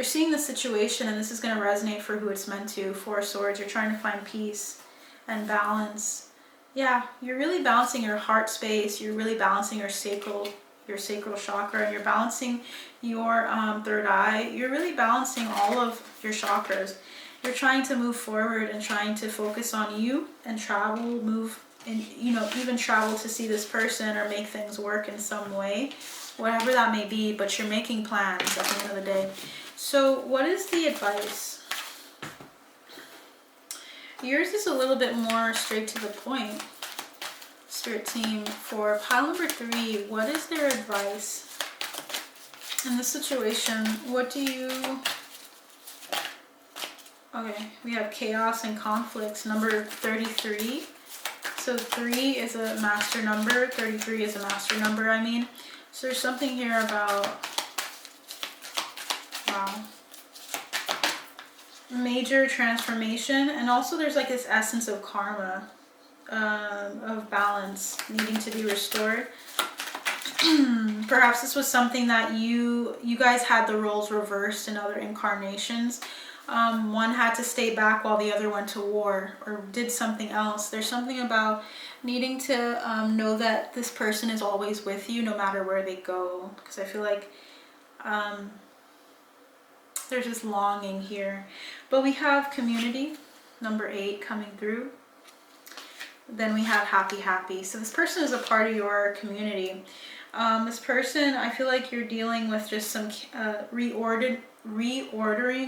seeing the situation, and this is going to resonate for who it's meant to. Four of Swords, you're trying to find peace and balance. Yeah, you're really balancing your heart space, you're really balancing your sacral chakra, and you're balancing your third eye. You're really balancing all of your chakras. You're trying to move forward and trying to focus on you and travel, move, and you know, even travel to see this person or make things work in some way, whatever that may be, but you're making plans at the end of the day. So what is the advice? Yours is a little bit more straight to the point, Spirit team. For pile number 3, what is their advice in this situation? What do you... Okay, we have chaos and conflicts, number 33. So 3 is a master number, 33 is a master number, I mean. So there's something here about, wow, major transformation. And also there's like this essence of karma, of balance needing to be restored. Perhaps this was something that you guys had the roles reversed in other incarnations. One had to stay back while the other went to war or did something else. There's something about needing to know that this person is always with you no matter where they go. Because I feel like there's this longing here. But we have community, number 8, coming through. Then we have happy, happy. So this person is a part of your community. This person, I feel like you're dealing with just some reordering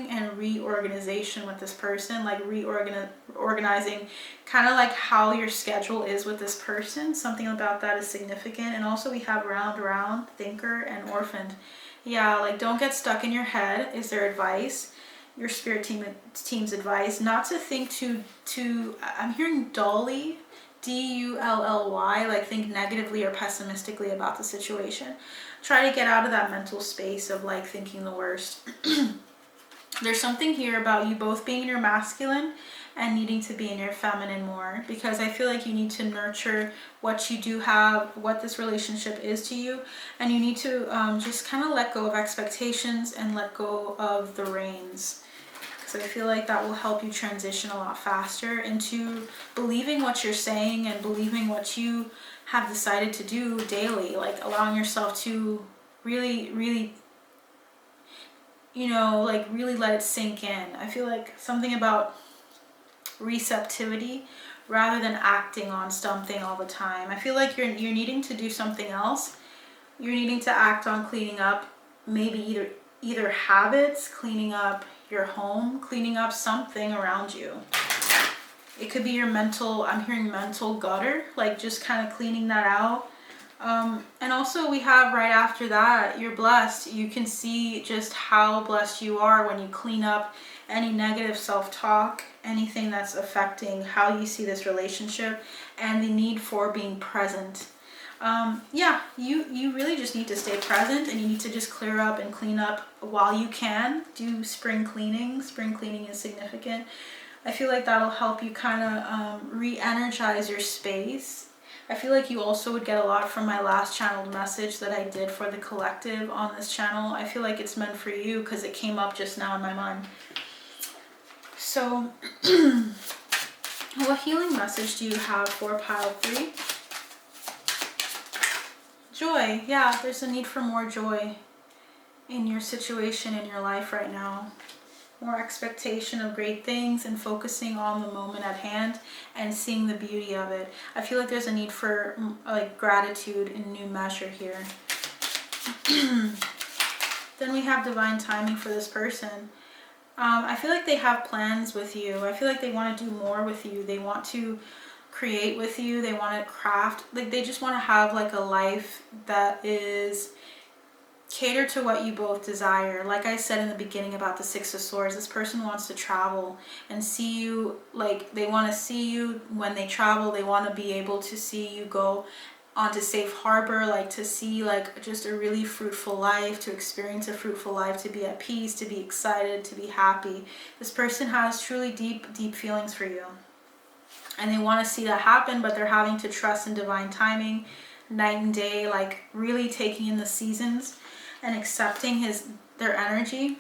and reorganization with this person, like reorganizing kind of like how your schedule is with this person. Something about that is significant. And also we have round, thinker, and orphaned. Yeah, like don't get stuck in your head is their advice. Your spirit team's advice, not to think too I'm hearing dully, D-U-L-L-Y, like think negatively or pessimistically about the situation. Try to get out of that mental space of like thinking the worst. There's something here about you both being in your masculine and needing to be in your feminine more, because I feel like you need to nurture what you do have, what this relationship is to you, and you need to just kind of let go of expectations and let go of the reins. So I feel like that will help you transition a lot faster into believing what you're saying and believing what you have decided to do daily, like allowing yourself to really, you know, like really let it sink in. I feel like something about receptivity rather than acting on something all the time. I feel like you're needing to do something else. You're needing to act on cleaning up, maybe either habits, cleaning up your home, cleaning up something around you. It could be your mental, I'm hearing mental gutter, like just kind of cleaning that out. And also we have right after that, you're blessed. You can see just how blessed you are when you clean up any negative self-talk, anything that's affecting how you see this relationship, and the need for being present. Yeah, you really just need to stay present, and you need to just clear up and clean up while you can. Do spring cleaning. Spring cleaning is significant. I feel like that'll help you kind of re-energize your space. I feel like you also would get a lot from my last channeled message that I did for the collective on this channel. I feel like it's meant for you because it came up just now in my mind. So, what healing message do you have for pile 3? Joy. Yeah, there's a need for more joy in your situation, in your life right now. More expectation of great things and focusing on the moment at hand and seeing the beauty of it. I feel like there's a need for like gratitude in new measure here. Then we have divine timing for this person. I feel like they have plans with you. I feel like they want to do more with you. They want to create with you. They want to craft. Like they just want to have like a life that is catered to what you both desire. Like I said in the beginning about the Six of Swords, this person wants to travel and see you. Like they want to see you when they travel. They want to be able to see you go onto safe harbor, like to see like just a really fruitful life, to experience a fruitful life, to be at peace, to be excited, to be happy. This person has truly deep feelings for you, and they want to see that happen, but they're having to trust in divine timing, night and day, like really taking in the seasons and accepting their energy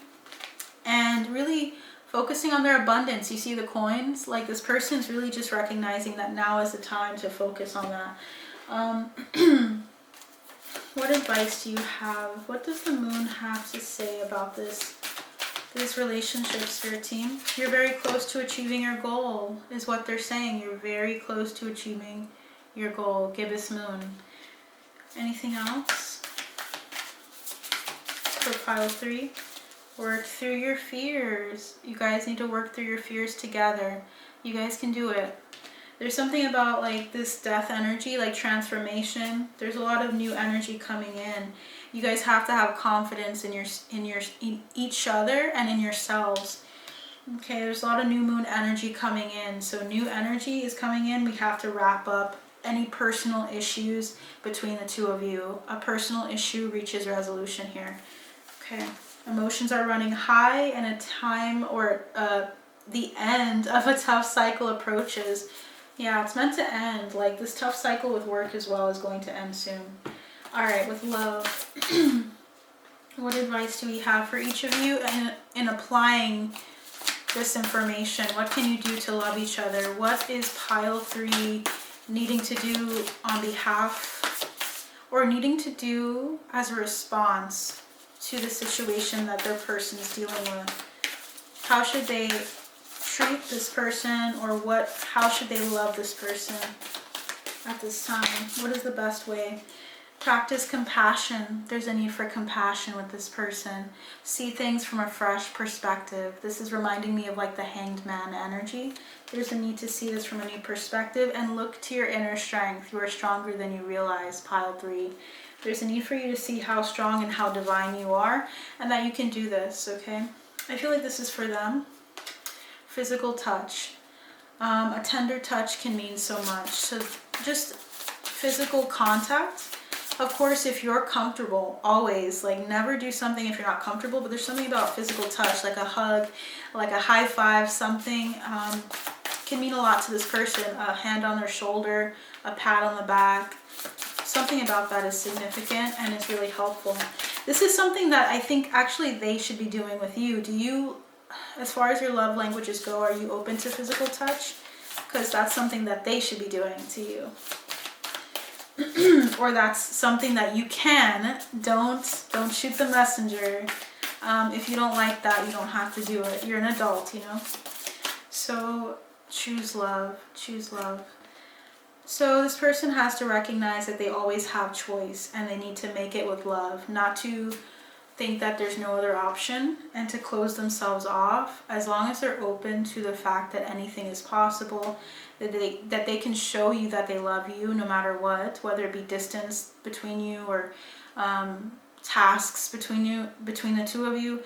and really focusing on their abundance. You see the coins, like this person's really just recognizing that now is the time to focus on that. What advice do you have? What does the moon have to say about this relationship, Spirit team? You're very close to achieving your goal, is what they're saying. You're very close to achieving your goal, gibbous moon. Anything else? For pile 3, work through your fears. You guys need to work through your fears together. You guys can do it. There's something about like this death energy, like transformation. There's a lot of new energy coming in. You guys have to have confidence in each other and in yourselves. Okay, there's a lot of new moon energy coming in. So new energy is coming in. We have to wrap up any personal issues between the two of you. A personal issue reaches resolution here. Okay, emotions are running high and a time or the end of a tough cycle approaches. Yeah, it's meant to end. Like this tough cycle with work as well is going to end soon. All right, with love, what advice do we have for each of you in applying this information? What can you do to love each other? What is pile 3 needing to do on behalf or needing to do as a response to the situation that their person's dealing with? How should they treat this person, or how should they love this person at this time? What is the best way? Practice compassion. There's a need for compassion with this person. See things from a fresh perspective. This is reminding me of like the Hanged Man energy. There's a need to see this from a new perspective and look to your inner strength. You are stronger than you realize, pile 3. There's a need for you to see how strong and how divine you are and that you can do this, okay? I feel like this is for them. Physical touch. A tender touch can mean so much. So just physical contact. Of course, if you're comfortable, always, like never do something if you're not comfortable, but there's something about physical touch, like a hug, like a high five, something can mean a lot to this person. A hand on their shoulder, a pat on the back. Something about that is significant and it's really helpful. This is something that I think actually they should be doing with you. Do you, as far as your love languages go, are you open to physical touch? Because that's something that they should be doing to you. Or that's something that you can. Don't shoot the messenger. If you don't like that, you don't have to do it. You're an adult, you know. So choose love. Choose love. So this person has to recognize that they always have choice and they need to make it with love, not to think that there's no other option and to close themselves off. As long as they're open to the fact that anything is possible, that they can show you that they love you no matter what, whether it be distance between you or tasks between the two of you,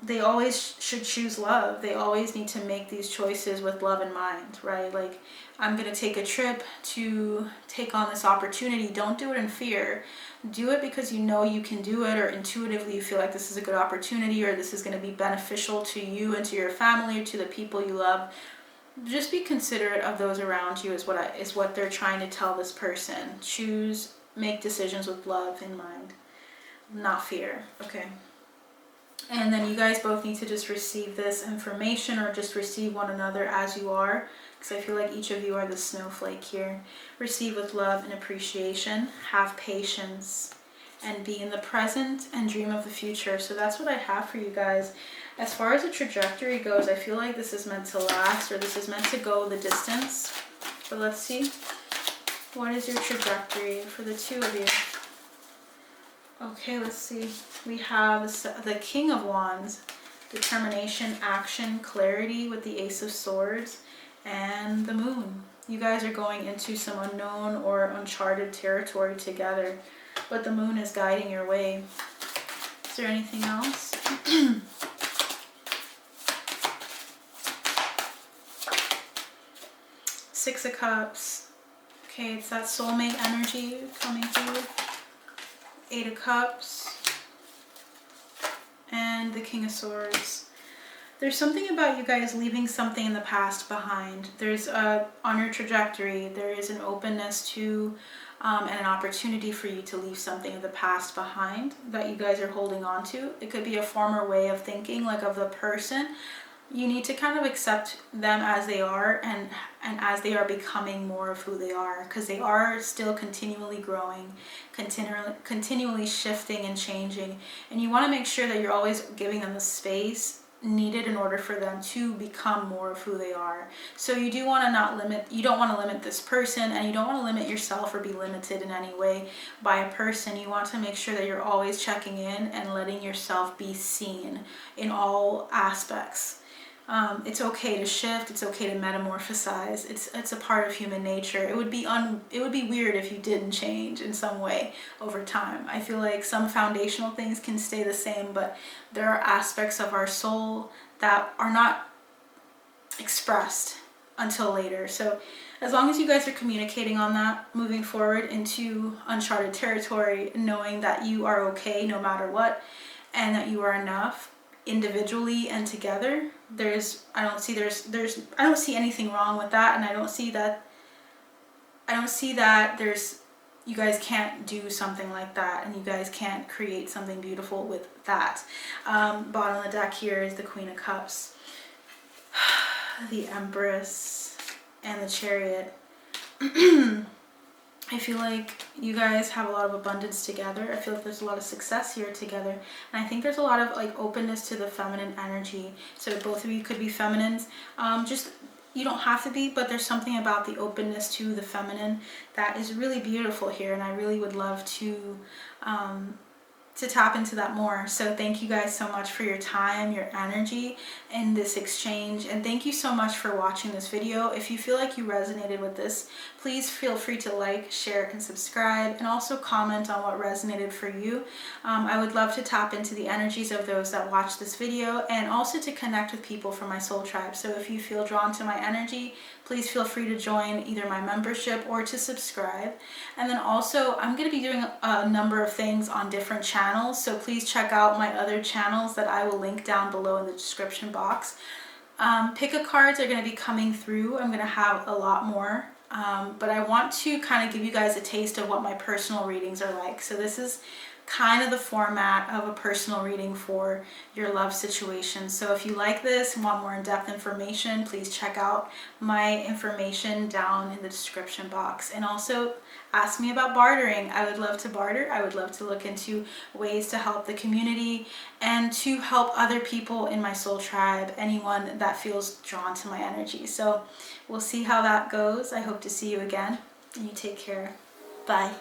they always should choose love. They always need to make these choices with love in mind, right? Like, I'm going to take a trip to take on this opportunity. Don't do it in fear. Do it because you know you can do it, or intuitively you feel like this is a good opportunity, or this is going to be beneficial to you and to your family or to the people you love. Just be considerate of those around you is what they're trying to tell this person. Make decisions with love in mind, not fear. Okay. And then you guys both need to just receive this information, or just receive one another as you are, because I feel like each of you are the snowflake here. Receive with love and appreciation. Have patience. And be in the present and dream of the future. So that's what I have for you guys. As far as the trajectory goes, I feel like this is meant to last, or this is meant to go the distance. But let's see. What is your trajectory for the two of you? Okay, let's see. We have the King of Wands. Determination, action, clarity with the Ace of Swords, and the Moon. You guys are going into some unknown or uncharted territory together, but the Moon is guiding your way. Is there anything else? Six of Cups. Okay, it's that soulmate energy coming through. Eight of Cups. And the King of Swords. There's something about you guys leaving something in the past behind. There's on your trajectory, there is an openness to and an opportunity for you to leave something of the past behind that you guys are holding on to. It could be a former way of thinking, like of the person. You need to kind of accept them as they are, and as they are becoming more of who they are, because they are still continually growing, continually shifting and changing, and you want to make sure that you're always giving them the space needed in order for them to become more of who they are. So you do want to you don't want to limit this person, and you don't want to limit yourself or be limited in any way by a person. You want to make sure that you're always checking in and letting yourself be seen in all aspects. It's okay to shift. It's okay to metamorphosize. It's a part of human nature. It would be weird if you didn't change in some way over time. I feel like some foundational things can stay the same, but there are aspects of our soul that are not expressed until later. So as long as you guys are communicating on that, moving forward into uncharted territory, knowing that you are okay no matter what, and that you are enough individually and together, I don't see anything wrong with that, and I don't see that you guys can't do something like that, and you guys can't create something beautiful with that. Bottom of the deck here is the Queen of Cups, the Empress, and the Chariot. I feel like you guys have a lot of abundance together. I feel like there's a lot of success here together. And I think there's a lot of like openness to the feminine energy. So both of you could be feminines. You don't have to be, but there's something about the openness to the feminine that is really beautiful here. And I really would love to tap into that more. So thank you guys so much for your time, your energy in this exchange, and thank you so much for watching this video. If you feel like you resonated with this, please feel free to like, share, and subscribe, and also comment on what resonated for you. I would love to tap into the energies of those that watch this video, and also to connect with people from my soul tribe. So if you feel drawn to my energy, please feel free to join either my membership or to subscribe. And then also, I'm going to be doing a number of things on different channels, so please check out my other channels that I will link down below in the description box. Pick-a cards are going to be coming through. I'm going to have a lot more, but I want to kind of give you guys a taste of what my personal readings are like. So this is kind of the format of a personal reading for your love situation. So if you like this and want more in-depth information, please check out my information down in the description box. And also ask me about bartering. I would love to barter. I would love to look into ways to help the community and to help other people in my soul tribe, anyone that feels drawn to my energy. So we'll see how that goes. I hope to see you again, and you take care. Bye.